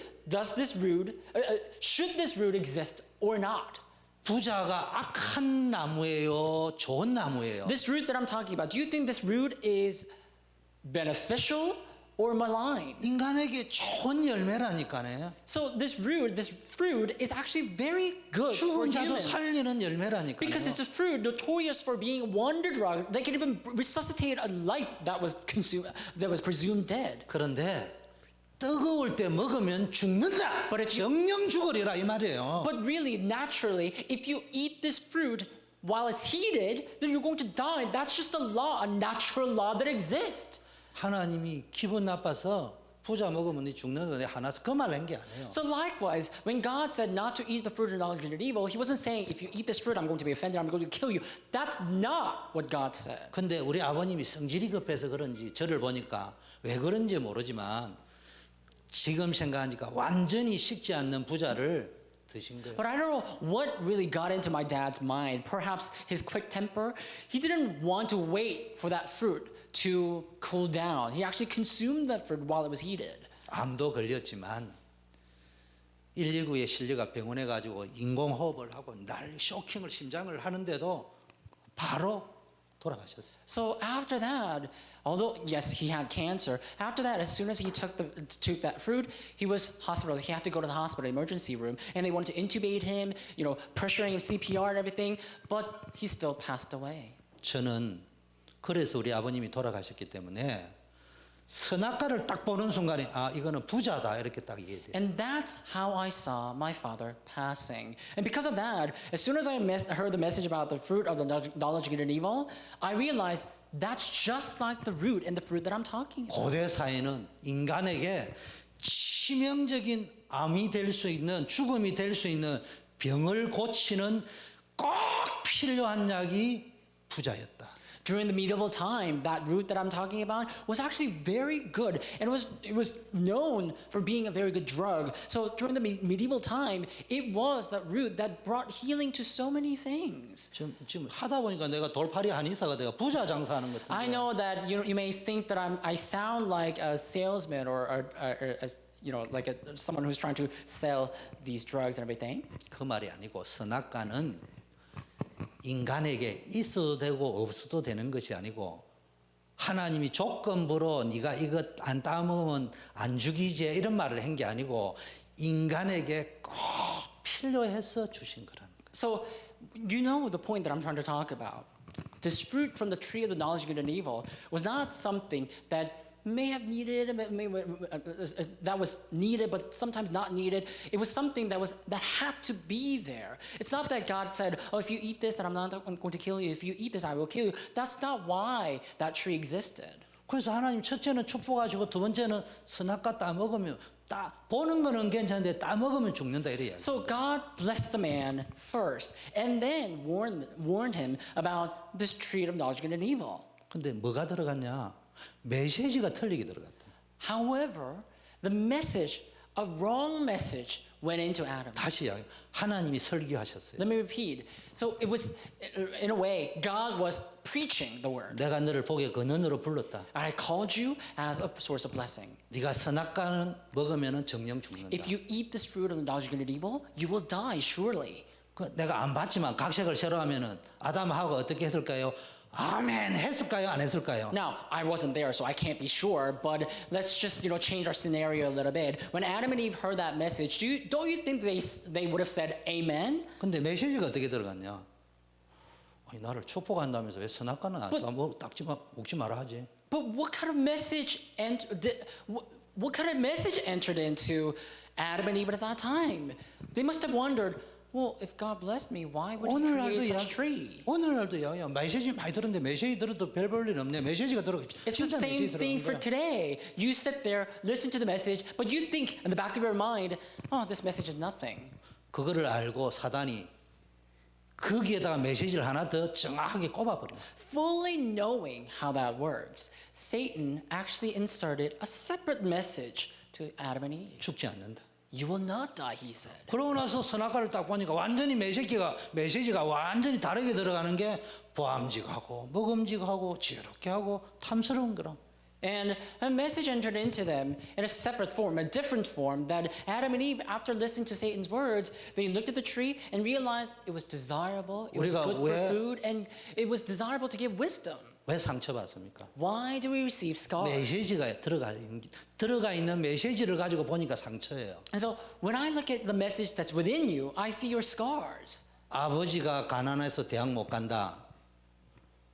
Should this root exist or not? 부자가 악한 나무예요, 좋은 나무예요? This root that I'm talking about, do you think this root is beneficial or malign? 인간에게 좋은 열매라니까요. So this root, this fruit is actually very good for 죽은 자도 humans. 살리는 열매라니까요. Because it's a fruit notorious for being a wonder drug that can even resuscitate a life that was presumed dead. 그런데 뜨거울 때 먹으면 죽는다. But if you- 정령 죽으리라 이 말이에요. But really, naturally, if you eat this fruit while it's heated, then you're going to die. That's just a law, a natural law that exists. 하나님이 기분 나빠서 부자 먹으면 니 죽는데 하나서 그 말 한 게 아니에요. So likewise, when God said not to eat the fruit of knowledge of good and evil, he wasn't saying, if you eat this fruit, I'm going to be offended, I'm going to kill you. That's not what God said. 근데 우리 아버님이 성질이 급해서 그런지 저를 보니까 왜 그런지 모르지만 지금 생각하니까 완전히 식지 않는 부자를 드신 거예요. But I don't know what really got into my dad's mind. Perhaps his quick temper. He didn't want to wait for that fruit to cool down. He actually consumed that fruit while it was heated. 암도 걸렸지만 119에 실려가 병원에 가지고 인공호흡을 하고 날 쇼킹을 심장을 하는데도 바로 돌아가셨어요. So after that, although yes, he had cancer, after that, as soon as he took that fruit, he was hospitalized. He had to go to the hospital emergency room, and they wanted to intubate him, pressuring him CPR and everything, but he still passed away. 저는 그래서 우리 아버님이 돌아가셨기 때문에 선악과를 딱 보는 순간에 아 이거는 부자다 이렇게 딱 이해돼요. And that's how I saw my father passing. And because of that, as soon as I heard the message about the fruit of the knowledge of good and evil, I realized that's just like the root and the fruit that I'm talking about. 고대 사회는 인간에게 치명적인 암이 될 수 있는 죽음이 될 수 있는 병을 고치는 꼭 필요한 약이 부자였다. During the medieval time, that root that I'm talking about was actually very good, and it was known for being a very good drug. So during the medieval time, it was that root that brought healing to so many things. 지금 하다 보니까 내가 돌팔이 한의사가 내가 부자 장사하는 것 같은데. I know that you may think that I sound like a salesman or like someone who's trying to sell these drugs and everything. 그 말이 아니고 선악과는 인간에게 있어도 되고 없어도 되는 것이 아니고 하나님이 조건부로 네가 이것 안 따먹으면 안 죽이지 이런 말을 한 게 아니고 인간에게 꼭 필요해서 주신 거라는 거예요. So you know the point that I'm trying to talk about. This fruit from the tree of the knowledge of good and evil was not something that may have needed, that was needed, but sometimes not needed. It was something that had to be there. It's not that God said, "Oh, if you eat this, then I'm going to kill you. If you eat this, I will kill you." That's not why that tree existed. 그래서 하나님 첫째는 축복하시고 두 번째는 선악과 따먹으면 보는 거는 괜찮은데 따먹으면 죽는다 이래요. So God blessed the man first, and then warned him about this tree of knowledge of good and evil. 근데 뭐가 들어갔냐? 메시지가 틀리게 들어갔다. However, the message, a wrong message, went into Adam. 다시 이야기. 하나님이 설교하셨어요. Let me repeat. So it was, in a way, God was preaching the word. 내가 너를 복의 근원으로 불렀다. I called you as a source of blessing. 네가 선악과는 먹으면은 정령 죽는다. If you eat this fruit of the knowledge of good and evil, you will die surely. 내가 안 봤지만 각색을 새로 하면은 아담하고 어떻게 했을까요? 아멘 했을까요? 안 했을까요? Now, I wasn't there, so I can't be sure, but let's just change our scenario a little bit. When Adam and Eve heard that message, don't you think they would have said amen? 근데 메시지가 어떻게 들어갔냐? 아니, 나를 축복한다면서 왜 선악과는 먹지 마라 하지? But what kind of message what kind of message entered into Adam and Eve at that time? They must have wondered, well, if God blessed me, why would He create such a tree? 오늘날도 야 메시지 많이 들었는데 메시지 들어도 별 볼 일 없네. 메시지가 들어. It's the same thing for today. You sit there, listen to the message, but you think in the back of your mind, oh, this message is nothing. 그거를 알고 사단이 거기에다가 메시지를 하나 더 정확하게 꼽아버려. Fully knowing how that works, Satan actually inserted a separate message to Adam and Eve. 죽지 않는다. You will not die, he said. 그러고 나서 선악과를 딱 보니까 완전히 메시지가 완전히 다르게 들어가는 게 보암직하고 먹음직하고 지혜롭게 하고 탐스러운 거라. And a message entered into them in a separate form, a different form, that Adam and Eve, after listening to Satan's words, they looked at the tree and realized it was desirable, it was 우리가 good 왜- for food, and it was desirable to give wisdom. 왜 상처받습니까? Why do we receive scars? 메시지가 들어가 있는 메시지를 가지고 보니까 상처예요. And so when I look at the message that's within you, I see your scars. 아버지가 가난해서 대학 못 간다.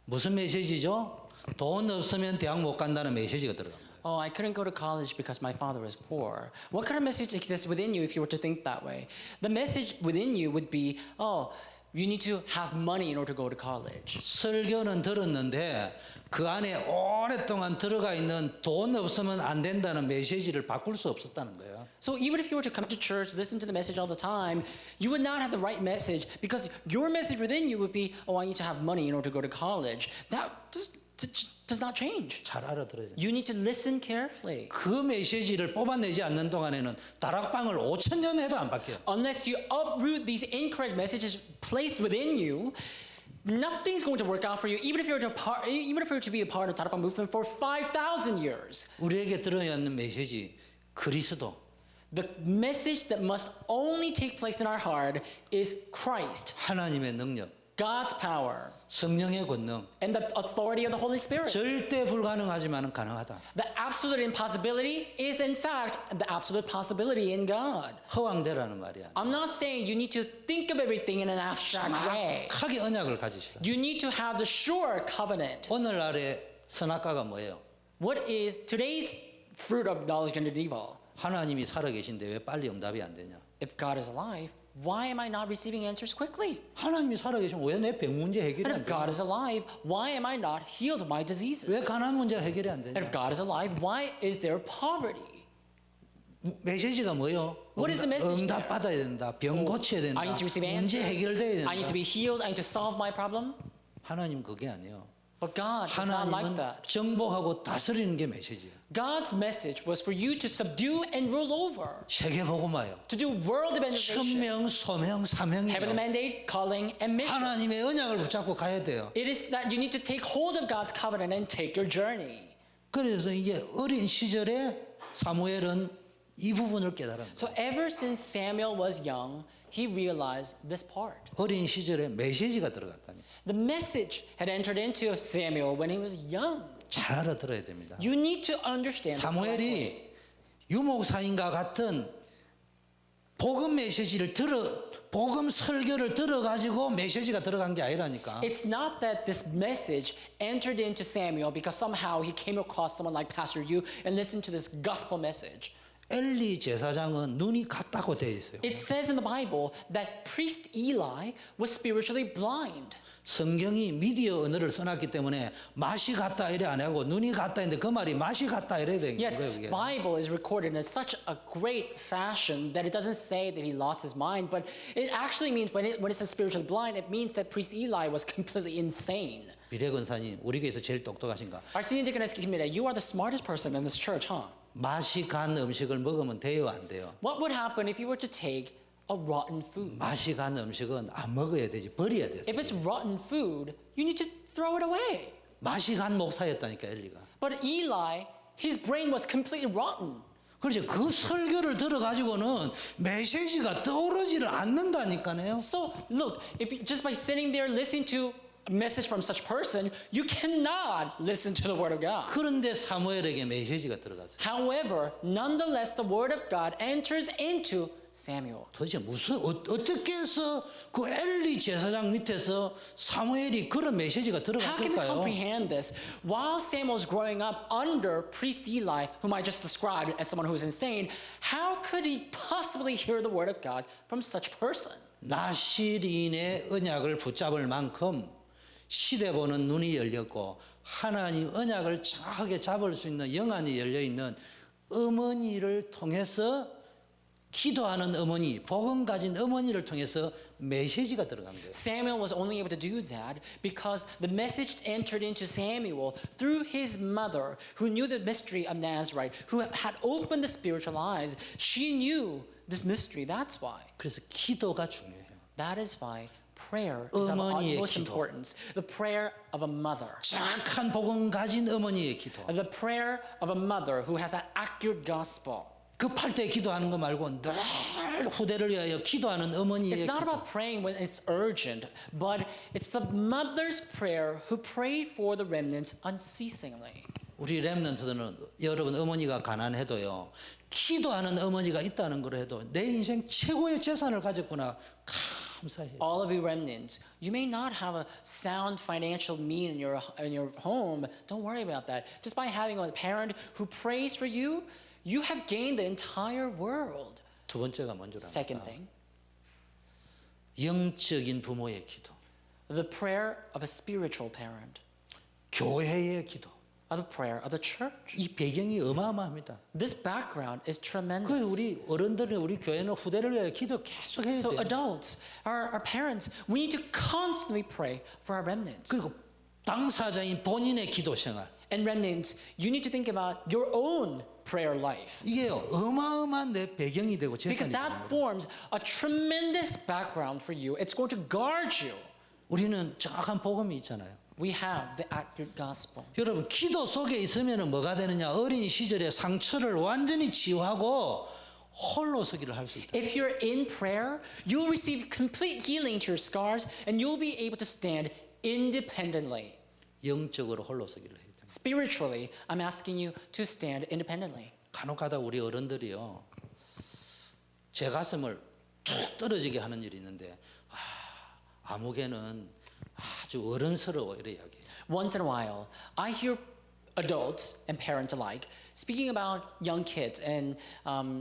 무슨 메시지죠? 돈 없으면 대학 못 간다는 메시지가 들어갑니다. Oh, I couldn't go to college because my father was poor. What kind of message exists within you if you were to think that way? The message within you would be, oh, you need to have money in order to go to college. 설교는 들었는데 그 안에 오랫동안 들어가 있는 돈 없으면 안 된다는 메시지를 바꿀 수 없었다는 거예요. So even if you were to come to church, listen to the message all the time, you would not have the right message because your message within you would be, oh, I need to have money in order to go to college. That does not change. 잘 알아들어야 돼요. You need to listen carefully. 그 메시지를 뽑아내지 않는 동안에는 다락방을 5,000년 해도 안 바뀌어요. Unless you uproot these incorrect messages placed within you, nothing's going to work out for you, even if you were to be a part of the Tarapang movement for 5,000 years. 우리에게 들어야 하는 메시지 그리스도. The message that must only take place in our heart is Christ, 하나님의 능력, God's power, 성령의 권능. and the authority of the Holy Spirit. 절대 불가능하지만은 가능하다. The absolute impossibility is in fact the absolute possibility in God. 허황되라는 말이야. I'm not saying you need to think of everything in an abstract way. 정확하게 언약을 가지시라. You need to have the sure covenant. 오늘날의 선악과가 뭐예요? What is today's fruit of knowledge and evil? 하나님이 살아계신데 왜 빨리 응답이 안 되냐? If God is alive, why am I not receiving answers quickly? 하나님이 살아계시면 왜 내 병 문제 해결이 And 안 if God 되냐? is alive, why am I not healed of my diseases? 왜 가난 문제 해결이 안 And 되냐? if God is alive, why is there poverty? 메시지가 뭐예요? What is the message 응답 there? 받아야 된다. 병 고쳐야 된다. I need to receive 문제 answers. 해결돼야 I need to 된다. be healed. I need to solve my problem. 하나님 그게 아니에요. But God is not like 하나님은 that. 정복하고 다스리는 게 메시지예요. God's message was for you to subdue and rule over, 세계 복음화요. to do world evangelization, 천명, 소명, 사명이요. heavenly mandate, calling, and mission. 하나님의 언약을 붙잡고 가야 돼요. It is that you need to take hold of God's covenant and take your journey. 그래서 이게 어린 시절에 사무엘은 이 부분을 깨달은 So 거예요. ever since Samuel was young, he realized this part. 어린 시절에 메시지가 들어갔다니. The message had entered into Samuel when he was young. 잘 알아들어야 됩니다. You need to understand this correctly. 사무엘이 유목사인과 같은 복음 메시지를 복음 설교를 들어가지고 메시지가 들어간 게 아니라니까. It's not that this message entered into Samuel because somehow he came across someone like Pastor Yu and listened to this gospel message. 엘리 제사장은 눈이 같다고 되어 있어요. It says in the Bible that priest Eli was spiritually blind. 성경이 미디어 언어를 써놨기 때문에 맛이 같다 이래 안 하고 눈이 같다 했는데 그 말이 맛이 같다 이래야 되는 Yes, 거예요. 그게. Bible is recorded in such a great fashion that it doesn't say that he lost his mind, but it actually means when it says spiritually blind, it means that priest Eli was completely insane. 미래 권사님 우리 교회에서 제일 똑똑하신가? Our senior deaconess community, you are the smartest person in this church, huh? 맛이 간 음식을 먹으면 돼요 안 돼요? What would happen if you were to take a rotten food? 맛이 간 음식은 안 먹어야 되지 버려야 돼요. If it's rotten food, you need to throw it away. 맛이 간 목사였다니까 엘리가. But Eli, his brain was completely rotten. 그렇죠. 그 설교를 들어가지고는 메시지가 떠오르지를 않는다니까요. So look, if you, just by sitting there listening to a message from such person, you cannot listen to the word of God. 그런데 사무엘에게 메시지가 들어갔어요. However, nonetheless, the word of God enters into Samuel. 도대체 무슨 어떻게 해서 그 엘리 제사장 밑에서 사무엘이 그런 메시지가 How can we 들어갔을까요? comprehend this? While Samuel was growing up under priest Eli, whom I just described as someone who was insane, how could he possibly hear the word of God from such person? 나시린의 언약을 붙잡을 만큼 시대 보는 눈이 열렸고 하나님 언약을 정확하게 잡을 수 있는 영안이 열려 있는 어머니를 통해서 기도하는 어머니, 복음 가진 어머니를 통해서 메시지가 들어간 거예요. Samuel was only able to do that because the message entered into Samuel through his mother, who knew the mystery of Nazarite, who had opened the spiritual eyes. She knew this mystery. That's why. 그래서 기도가 중요해요. That is why prayer is of 어머니의 utmost 기도. importance. The prayer of a mother. 정확한 복음 가진 어머니의 기도. The prayer of a mother who has an accurate gospel. 급할 때 기도하는 거 말고 늘 후대를 위하여 기도하는 어머니의 It's not 기도. about praying when it's urgent, but it's the mother's prayer who prayed for the remnants unceasingly. 우리 렘넌트들은 여러분 어머니가 가난해도요. 기도하는 어머니가 있다는 걸 해도 내 인생 최고의 재산을 가졌구나 감사해요. All of you remnants, you may not have a sound financial mean in your home. Don't worry about that. Just by having a parent who prays for you, you have gained the entire world. 두 번째가 뭔 줄 Second 압니까? thing, 영적인 부모의 기도, the prayer of a spiritual parent, 교회의 기도. of the prayer of the church. 이 배경이 어마어마합니다. This background is 그 tremendous. 우리 어른들은 우리 교회는 후대를 위하여 기도 계속 해야 So 돼요. adults, our parents, we need to constantly pray for our remnants. 그리고 당사자인 본인의 기도 생활. And remnants, you need to think about your own prayer life. 이게요 어마어마한 내 배경이 되고 Because 재산이 that 됩니다. forms a tremendous background for you. It's going to guard you. 우리는 정확한 복음이 있잖아요. We have the accurate gospel. 여러분 기도 속에 있으면 뭐가 되느냐? 어린 시절의 상처를 완전히 치유하고 홀로 서기를 할 수 있다. If you're in prayer, you will receive complete healing to your scars and you'll be able to stand independently. 영적으로 홀로 서기를 해야 됩니다. Spiritually, I'm asking you to stand independently. 간혹가다 우리 어른들이요 제 가슴을 툭 떨어지게 하는 일이 있는데 아무개는 아주 어른스러워 이래 이야기해요. Once in a while, I hear adults and parents alike speaking about young kids, and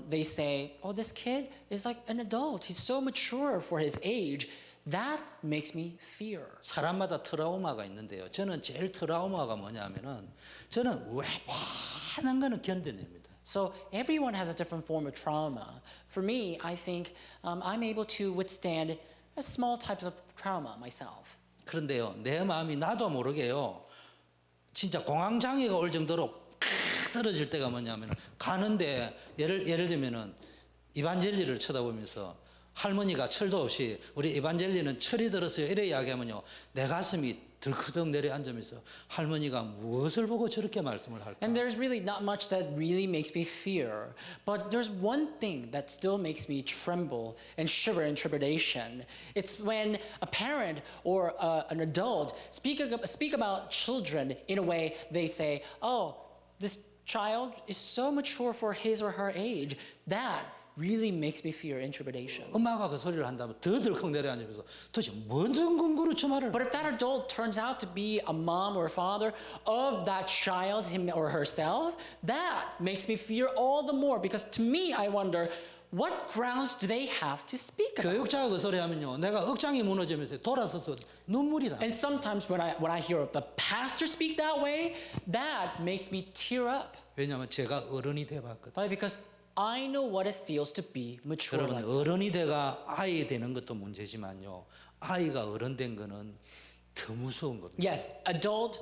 they say, "Oh, this kid is like an adult. He's so mature for his age." That makes me fear. 사람마다 트라우마가 있는데요. 저는 제일 트라우마가 뭐냐면은 저는 웬만한 거는 견뎌냅니다. So everyone has a different form of trauma. For me, I think I'm able to withstand a small types of trauma myself. 그런데요, 내 마음이 나도 모르게요. 진짜 공황장애가 올 정도로 떨어질 때가 뭐냐면 가는데 예를 들면은 이반젤리를 쳐다보면서 할머니가 철도 없이 우리 이반젤리는 철이 들었어요. 이래 이야기하면요, 내 가슴이 들크덕 내려앉으면서 할머니가 무엇을 보고 저렇게 말씀을 할까? And there's really not much that really makes me fear. But there's one thing that still makes me tremble and shiver in trepidation. It's when a parent or an adult speak about children in a way they say, "Oh, this child is so mature for his or her age." That really makes me fear in trepidation. 엄마가 그 소리를 한다면 더 들컥 내려앉으면서 도대체 뭔 근거로 저 말을 But if that adult turns out to be a mom or a father of that child, him or herself, that makes me fear all the more. Because to me, I wonder, what grounds do they have to speak about? 교육자가 그 소리 하면요, 내가 억장이 무너지면서 돌아서서 눈물이 나. And sometimes when I hear the pastor speak that way, that makes me tear up. 왜냐하면 제가 어른이 돼봤거든. Why? Because I know what it feels to be mature 여러분 like that. 어른이 돼가 아이 되는 것도 문제지만요, 아이가 어른 된 거는 더 무서운 겁니다. Yes, adult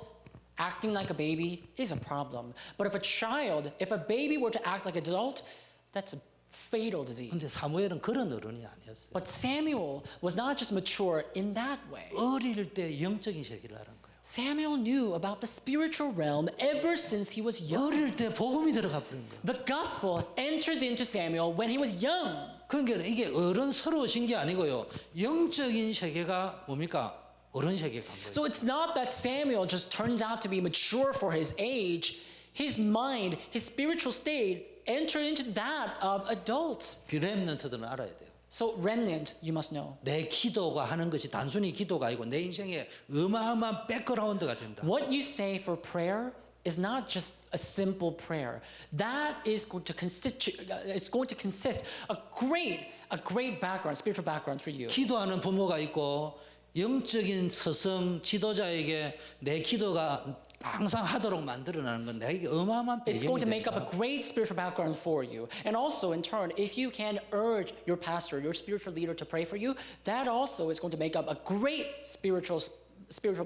acting like a baby is a problem. But if a baby were to act like an adult, that's a fatal disease. 근데 사무엘은 그런 어른이 아니었어요. But Samuel was not just mature in that way. 어릴 때 영적인 세계를 알은 거예요. Samuel knew about the spiritual realm ever since he was young. 어릴 때 복음이 들어가 버린 거예요. The gospel enters into Samuel when he was young. 그러니까 이게 어른스러워진 게 아니고요, 영적인 세계가 뭡니까? 어른 세계가 간 거예요. So it's not that Samuel just turns out to be mature for his age. His mind, his spiritual state entered into that of adults. 그 렘넌트들은 알아야 돼요. So remnant, you must know. 내 기도가 하는 것이 단순히 기도가 아니고 내 인생의 어마어마한 백그라운드가 된다. What you say for prayer is not just a simple prayer. That is going to consist a great background, spiritual background for you. 기도하는 부모가 있고 영적인 스승 지도자에게 내 기도가 항상 하도록 만들어내는 건 내게 어마어마한 It's 배경이 going to make up 됩니다. a great spiritual background for you. And also, in turn, if you can urge your pastor, your spiritual leader to pray for you, that also is going to make up a great spiritual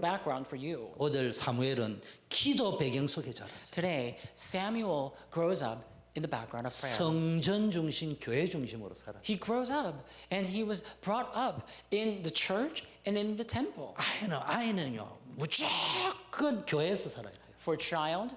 background for you. 오늘 사무엘은 기도 배경 속에 자랐어요. Today, Samuel grows up in the background of prayer. 성전 중심, 교회 중심으로 살아요. He grows up and he was brought up in the church and in the temple. 아이는요 무조건 교회에서 살아야 돼요. For a child,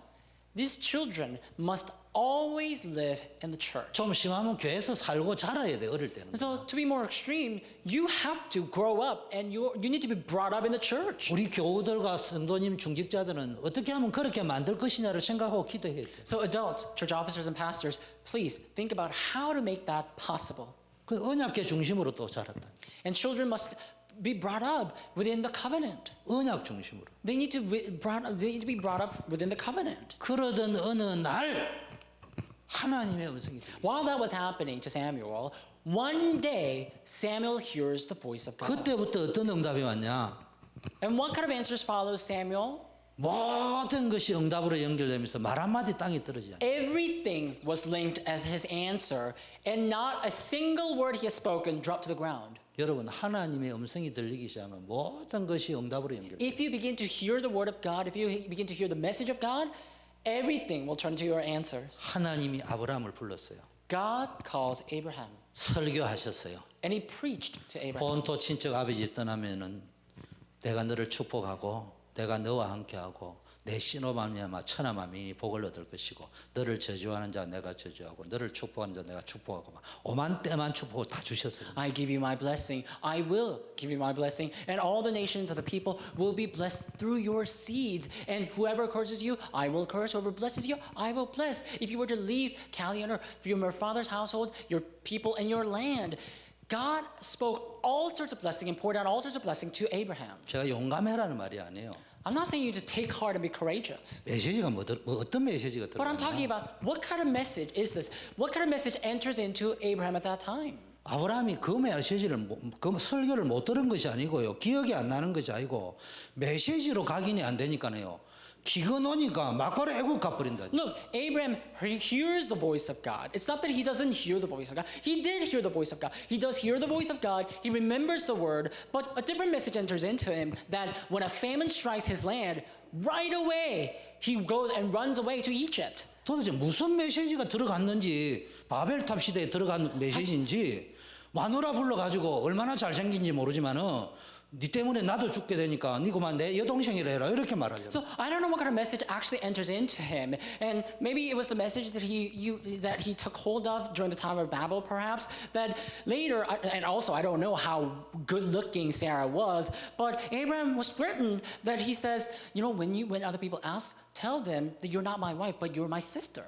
these children must always live in the church. 좀 심하면 교회에서 살고 자라야 돼 어릴 때는. So to be more extreme, you have to grow up and you need to be brought up in the church. 우리 교우들과 성도님 중직자들은 어떻게 하면 그렇게 만들 것이냐를 생각하고 기도해야 돼. So adults, church officers and pastors, please think about how to make that possible. 그 언약계 중심으로 또 자랐다. And children must be brought up within the covenant. 언약 중심으로. They need to be brought up within the covenant. 그러던 어느 날 하나님의 음성이 들려. While that was happening to Samuel, one day Samuel hears the voice of God. 그때부터 어떤 응답이 왔냐? And what kind of answers follows Samuel? 모든 것이 응답으로 연결되면서 말 한마디 땅에 떨어지지 않아요. Everything was linked as his answer, and not a single word he has spoken dropped to the ground. 여러분 하나님의 음성이 들리기 시작하면 모든 것이 응답으로 연결돼요. If you begin to hear the word of God, if you begin to hear the message of God, everything will turn to your answers. 하나님이 아브라함을 불렀어요. God calls Abraham, 설교하셨어요. and he preached to Abraham. 본토 친척 아버지 떠나면은 내가 너를 축복하고 내가 너와 함께하고 내 신호 말미암아 천하 만민이 복을 얻을 것이고 너를 저주하는 자 내가 저주하고 너를 축복하는 자 내가 축복하고 막 오만 때만 축복을 다 주셨어요. I give you my blessing. I will give you my blessing. And all the nations of the people will be blessed through your seeds. And whoever curses you, I will curse. Whoever blesses you, I will bless. If you were to leave Calianor from your father's household, your people, and your land, God spoke all sorts of blessing and poured out all sorts of blessing to Abraham. 제가 용감해라는 말이 아니에요. I'm not saying you to take heart and be courageous. 메시지가 어떤 메시지가 But I'm talking 들어가냐? about what kind of message is this? What kind of message enters into Abraham at that time? 아브라함이 그 메시지를 그 설교를 못 들은 것이 아니고요. 기억이 안 나는 것이 아니고 메시지로 각인이 안 되니까요. 기가 오니까 막바로 애국 가버린다. Look, Abraham hears the voice of God. It's not that he doesn't hear the voice of God. He did hear the voice of God. He does hear the voice of God. He remembers the word, but a different message enters into him that when a famine strikes his land, right away he goes and runs away to Egypt. 도대체 무슨 메시지가 들어갔는지 바벨탑 시대에 들어간 메시지인지 마누라 불러가지고 얼마나 잘생긴지 모르지만은 네 때문에 나도 죽게 되니까 네 그만 내 여동생이라 해라 이렇게 말하죠. So I don't know what kind of message actually enters into him, and maybe it was the message that he took hold of during the time of Babel, perhaps. That later, and also I don't know how good-looking Sarah was, but Abraham was threatened that he says, you know, when other people ask, tell them that you're not my wife, but you're my sister.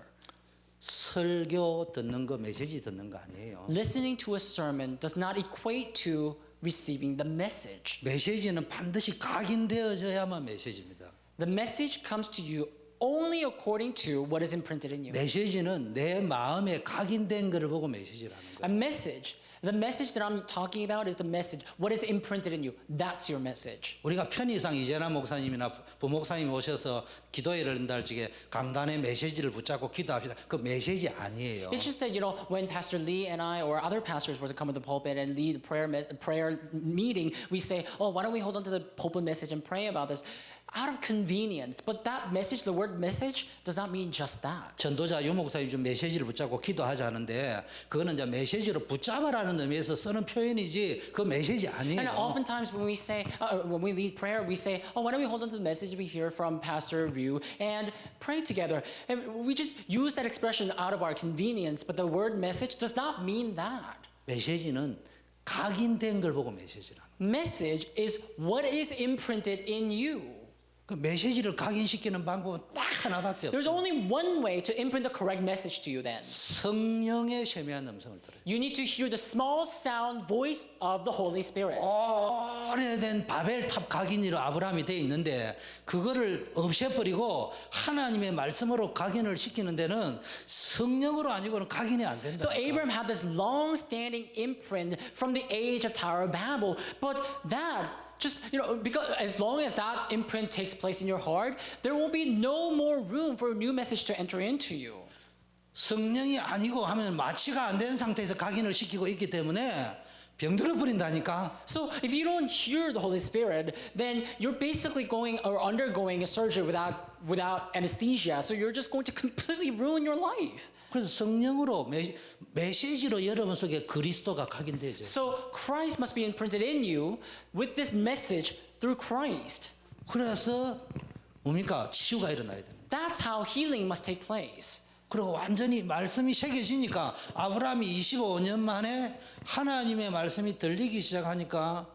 설교 듣는 거 메시지 듣는 거 아니에요. Listening to a sermon does not equate to receiving the message. 메시지는 반드시 각인되어져야만 메시지입니다. The message comes to you only according to what is imprinted in you. 메시지는 내 마음에 각인된 것을 보고 메시지라는 거예요. A message. The message that I'm talking about is the message. What is imprinted in you? That's your message. 우리가 편의상 이재남 목사님이나 부목사님이 오셔서 기도회를 한다 할 적에 강단의 메시지를 붙잡고 기도합시다. 그 메시지 아니에요. It's just that, you know, when Pastor Lee and I or other pastors were to come to the pulpit and lead the prayer meeting, we say, oh, why don't we hold on to the pulpit message and pray about this? Out of convenience. But that message, the word message, does not mean just that. 전도자 유목사님 좀 메시지를 붙잡고 기도하자 하는데 그거는 이제 메시지로 붙잡아라는 의미에서 쓰는 표현이지 그 메시지 And 아니에요. oftentimes when we say, when we lead prayer, we say, oh, why don't we hold on to the message we hear from Pastor Ryu and pray together? And we just use that expression out of our convenience, but the word message does not mean that. 메시지는 각인된 걸 보고 메시지라는 거예요. Message is what is imprinted in you. 그 메시지를 각인시키는 방법은 딱 하나밖에 There's 없어요. only one way to imprint the correct message to you then. 성령의 세미한 음성을 들어요. You need to hear the small sound voice of the Holy Spirit. 오래된 바벨탑 각인으로 아브라함이 돼 있는데 그거를 없애버리고 하나님의 말씀으로 각인을 시키는 데는 성령으로 아니고는 각인이 안 된다. So Abraham had this long-standing imprint from the age of Tower of Babel, but that just, you know, because as long as that imprint takes place in your heart, there will be no more room for a new message to enter into you. 성령이 아니고 하면 마취가 안 된 상태에서 각인을 시키고 있기 때문에 병들어 버린다니까. So if you don't hear the Holy Spirit, then you're basically going or undergoing a surgery without anesthesia. So you're just going to completely ruin your life. 그래서 성령으로 메시지로 여러분 속에 그리스도가 각인되죠. So Christ must be imprinted in you with this message through Christ. 그래서 뭡니까? 치유가 일어나야 됩니다. That's how healing must take place. 그리고 완전히 말씀이 새겨지니까 아브라함이 25년 만에 하나님의 말씀이 들리기 시작하니까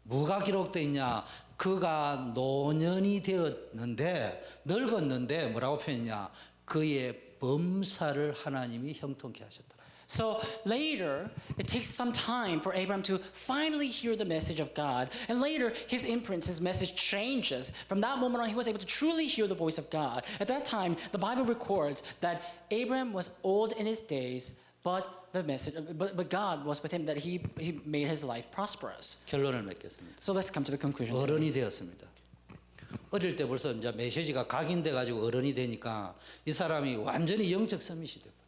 뭐가 기록되어 있냐? 그가 노년이 되었는데 늙었는데 뭐라고 표현했냐? 그의 범사를 하나님이 형통케 하셨더라. So later, it takes some time for Abraham to finally hear the message of God. And later, his imprint, his message changes. From that moment on, he was able to truly hear the voice of God. At that time, the Bible records that Abraham was old in his days, but God was with him, that he made his life prosperous. 결론을 맺겠습니다. So let's come to the conclusion. 어른이 되었습니다. 어릴 때 벌써 이제 메시지가 각인돼 가지고 어른이 되니까 이 사람이 완전히 영적 서밋이 돼 버려요.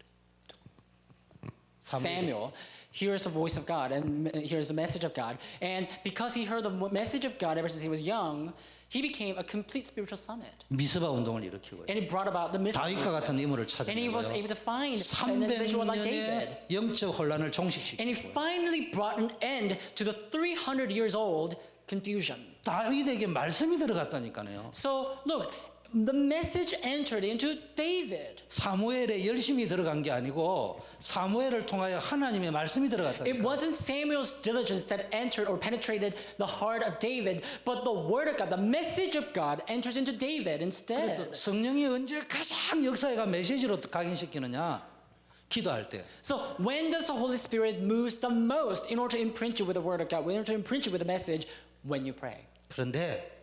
Samuel hears the voice of God and hears the message of God. And because he heard the message of God ever since he was young, he became a complete spiritual summit. 미스바 운동을 일으키고요. And he brought about the mystery. 다윗과 같은 인물을 And he was able to find an individual like David. 300년의 영적 혼란을 종식시키고 And he finally brought an end to the 300 years old confusion. 다윗에게 말씀이 들어갔다니까요. So look, the message entered into David. 사무엘에 열심히 들어간 게 아니고 사무엘을 통하여 하나님의 말씀이 It 들어갔다니까. wasn't Samuel's diligence that entered or penetrated the heart of David, but the word of God, the message of God enters into David instead. 그래서 성령이 언제 가장 역사에가 메시지로 각인시키느냐? 기도할 때. So when does the Holy Spirit moves the most in order to imprint you with the word of God, in order to imprint you with the message? When you pray. 그런데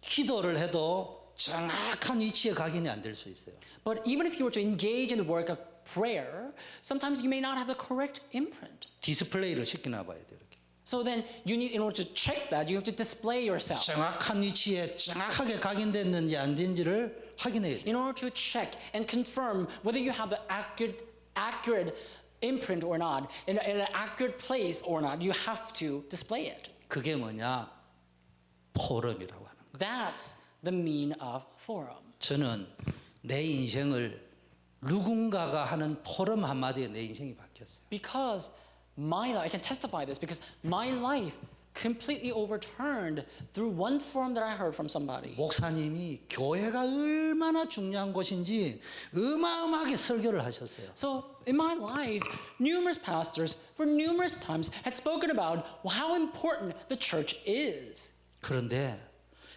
기도를 해도 정확한 위치에 각인이 안 될 수 있어요. But even if you were to engage in the work of prayer, sometimes you may not have the correct imprint. 디스플레이를 시키나 봐야 돼요. 이렇게. So then you need, in order to check that, you have to display yourself. 정확한 위치에 정확하게 각인됐는지 안 된지를 확인해야 돼요. In order to check and confirm whether you have the accurate imprint or not, in an accurate place or not, you have to display it. 그게 뭐냐? 포럼이라고 하는 거예요. That's the mean of forum. 저는 내 인생을 누군가가 하는 포럼 한마디에 내 인생이 바뀌었어요. Because my life, I can testify this, because my life completely overturned through one forum that I heard from somebody. 목사님이 교회가 얼마나 중요한 곳인지 어마어마하게 설교를 하셨어요. So in my life, numerous pastors for numerous times had spoken about how important the church is. 그런데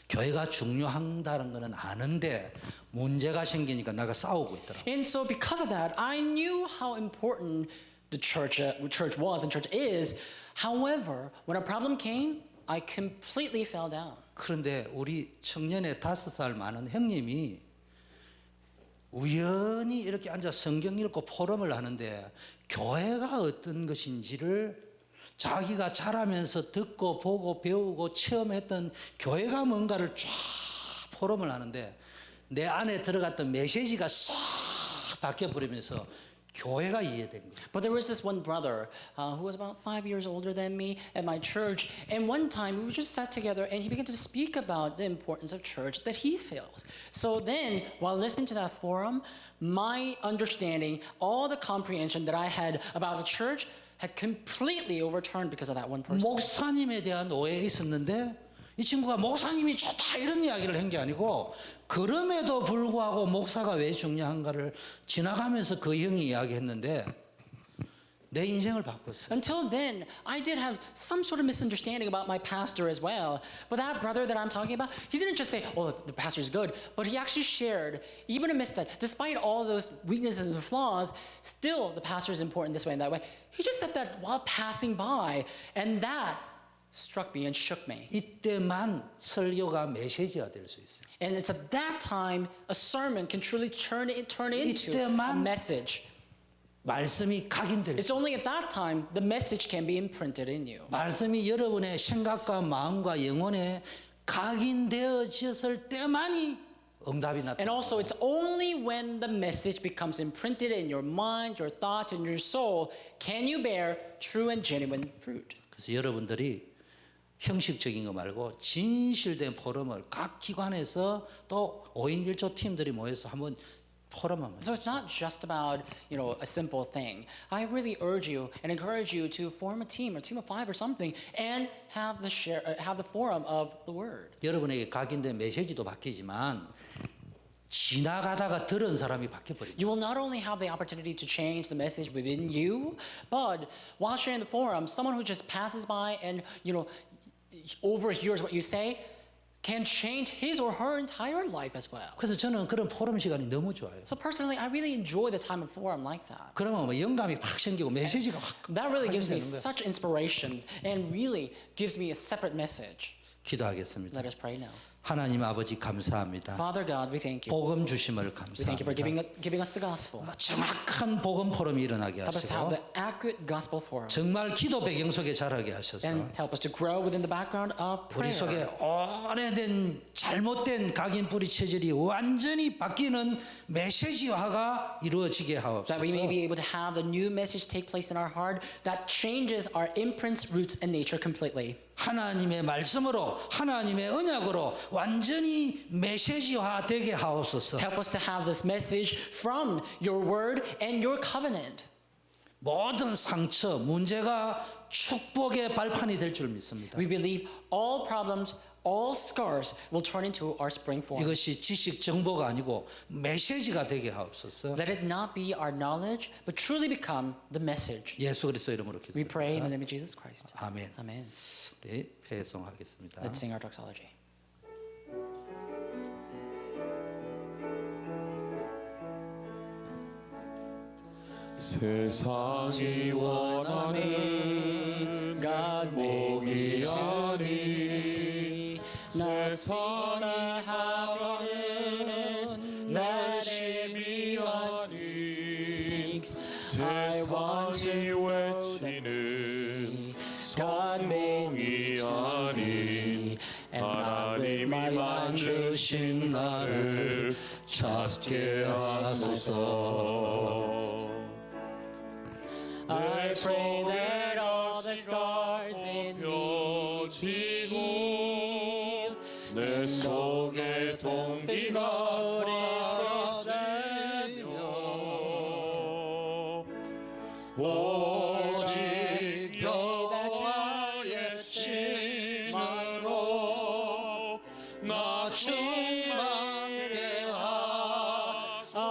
교회가 중요하다는 것은 아는데 문제가 생기니까 내가 싸우고 있더라고요. And so because of that, I knew how important the church was and church is. However, when a problem came, I completely fell down. 그런데 우리 청년의 5살 많은 형님이 우연히 이렇게 앉아 성경 읽고 포럼을 하는데 교회가 어떤 것인지를 자기가 자라면서 듣고 보고 배우고 체험했던 교회가 뭔가를 쫙 포럼을 하는데 내 안에 들어갔던 메시지가 싹 바뀌어버리면서 교회가 이해된 거예요. But there was this one brother who was about 5 years older than me at my church. And one time we just sat together and he began to speak about the importance of church that he feels. So then, while listening to that forum, my understanding, all the comprehension that I had about the church had completely overturned because of that one person. 목사님에 대한 오해가 있었는데 이 친구가 목사님이 좋다 이런 이야기를 한 게 아니고 그럼에도 불구하고 목사가 왜 중요한가를 지나가면서 그 형이 이야기했는데 내 인생을 바꿨어요. Until then, I did have some sort of misunderstanding about my pastor as well. But that brother that I'm talking about, he didn't just say, oh, the pastor's good, but he actually shared, even amidst that, despite all those weaknesses and flaws, still the pastor is important this way and that way. He just said that while passing by, and that struck me and shook me. 이때만 설교가 메시지가 될 수 있어요. And it's at that time a sermon can truly turn into a message. 말씀이 각인될 It's 수 있어요. only at that time the message can be imprinted in you. 말씀이 여러분의 생각과 마음과 영혼에 각인되어졌을 때만이 응답이 And 나타나요. also, it's only when the message becomes imprinted in your mind, your thoughts, and your soul can you bear true and genuine fruit. 그래서 여러분들이 형식적인 거 말고 진실된 포럼을 각 기관에서 또 5인 1조 팀들이 모여서 한번 포럼 한번. So it's not just about, a simple thing. I really urge you and encourage you to form a team of 5 or something and have the forum of the word. 여러분에게 각인된 메시지도 바뀌지만 지나가다가 들은 사람이 바뀌어버립니다. You will not only have the opportunity to change the message within you, but while sharing the forum, someone who just passes by and, overhears what you say can change his or her entire life as well. 그래서 저는 그런 포럼 시간이 너무 좋아요. So personally, I really enjoy the time of forum like that. 그러면 뭐 영감이 확 생기고 메시지가 확 That really gives me 확 생기는 거예요. such inspiration and really gives me a separate message. 기도하겠습니다. Let us pray now. 하나님 아버지 감사합니다. Father God, we thank you. 복음 주심을 We thank you for 감사합니다. giving us the gospel. 정확한 복음 포럼이 일어나게 Help us to have 하시고 the accurate gospel forum. 정말 기도 배경 속에 자라게 하셔서 And help us to grow within the background of 우리 prayer. 속에 오래된 잘못된 각인 뿌리 체질이 완전히 바뀌는 메시지화가 이루어지게 That we may 하옵소서. be able to have the new message take place in our heart that changes our imprints, roots, and nature completely. 하나님의 말씀으로 하나님의 언약으로 완전히 메시지화 되게 하옵소서. Help us to have this message from your word and your covenant. 모든 상처, 문제가 축복의 발판이 될 줄 믿습니다. We believe all problems, all scars will turn into our spring form. 이것이 지식 정보가 아니고 메시지가 되게 하옵소서. Let it not be our knowledge, but truly become the message. 예수 그리스도 이름으로 We pray in the 기도합니다. name of Jesus Christ. 아멘. Amen. 우리 배송하겠습니다. Let's sing our doxology. 세상이 원하는 감목이 아니 세상이 하라는 날심이 아니 세상이 외치는 성공이 아니 하나님이 만드신 나를 찾게 하소서. I pray that all the scars in me be healed. 내 속에 동기가 사라지며 오직 여호와의 심으로 나 충만케 하소서.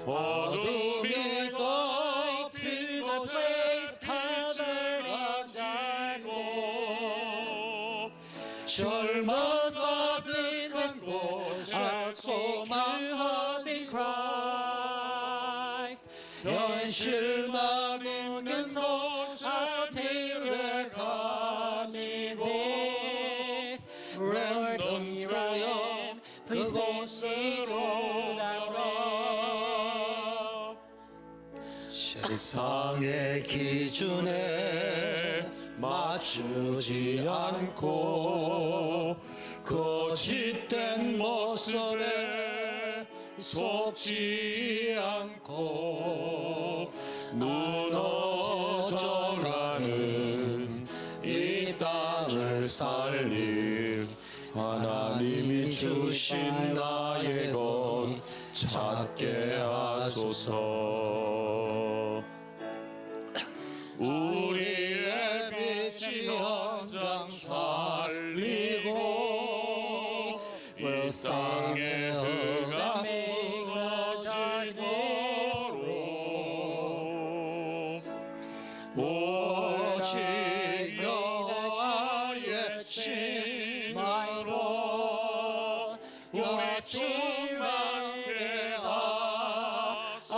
어둠이 덮인 곳에 covered in darkness 젊어서 득한 곳에 소망 in Christ 현실만 있는 곳 I'll take your promises Lord here I am please send me to that rest 세상의 기준에 맞추지 않고 거짓된 모습에 속지 않고 무너져가는 이 땅을 살릴 하나님이 주신 나의 것 찾게 하소서. 우리의 빛이 현장 살리고 이 땅의 흑암 무너지도록 오직 여호와의 칭으로 우리 충만케 하소서.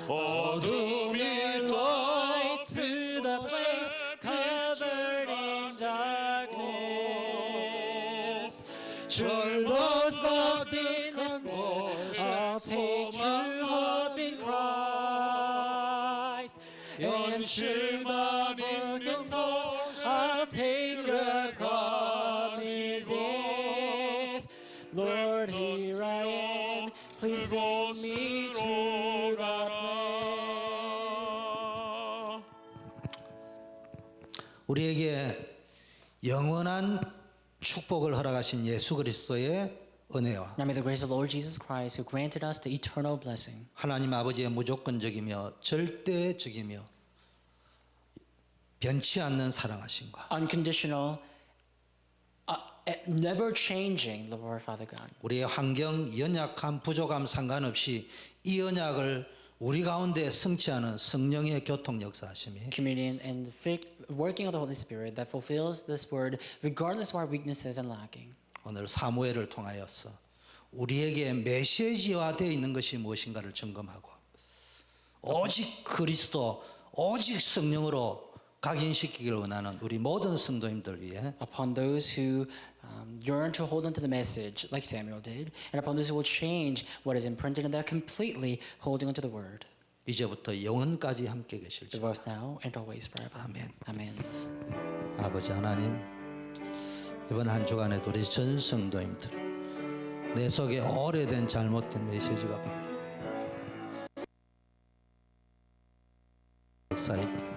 어둠이 light to the place covered in darkness. Lost in this world, I'll take you up in Christ. 연실과 빈명소 I'll take your promises. Lord, here I am. Please send me to the place. 우리에게 영원한 축복을 허락하신 예수 그리스도의 은혜와 Now may the grace of the Lord Jesus Christ, who granted us the eternal blessing, 하나님 아버지의 무조건적이며 절대적이며 변치 않는 사랑하심과 unconditional, never changing, the Lord Father God, 우리의 환경, 연약함, 부족함 상관없이 이 언약을 우리 가운데 성취하는 성령의 교통 역사하심이 communion and working of the Holy Spirit that fulfills this word regardless of our weaknesses and lacking. 오늘 사무엘을 통하여서 우리에게 메시지화 되어 있는 것이 무엇인가를 점검하고 오직 그리스도, 오직 성령으로 각인시키기를 원하는 우리 모든 성도님들 위해 Upon those who yearn to hold on to the message like Samuel did, and upon those who will change what is imprinted in that completely holding onto the word, 이제부터 영원까지 함께 계실지. both now and always forever. 아멘. Amen. 아버지 하나님, 이번 한 주간에도 우리 전 성도님들 내 속에 오래된 잘못된 메시지가 바뀌어 역사에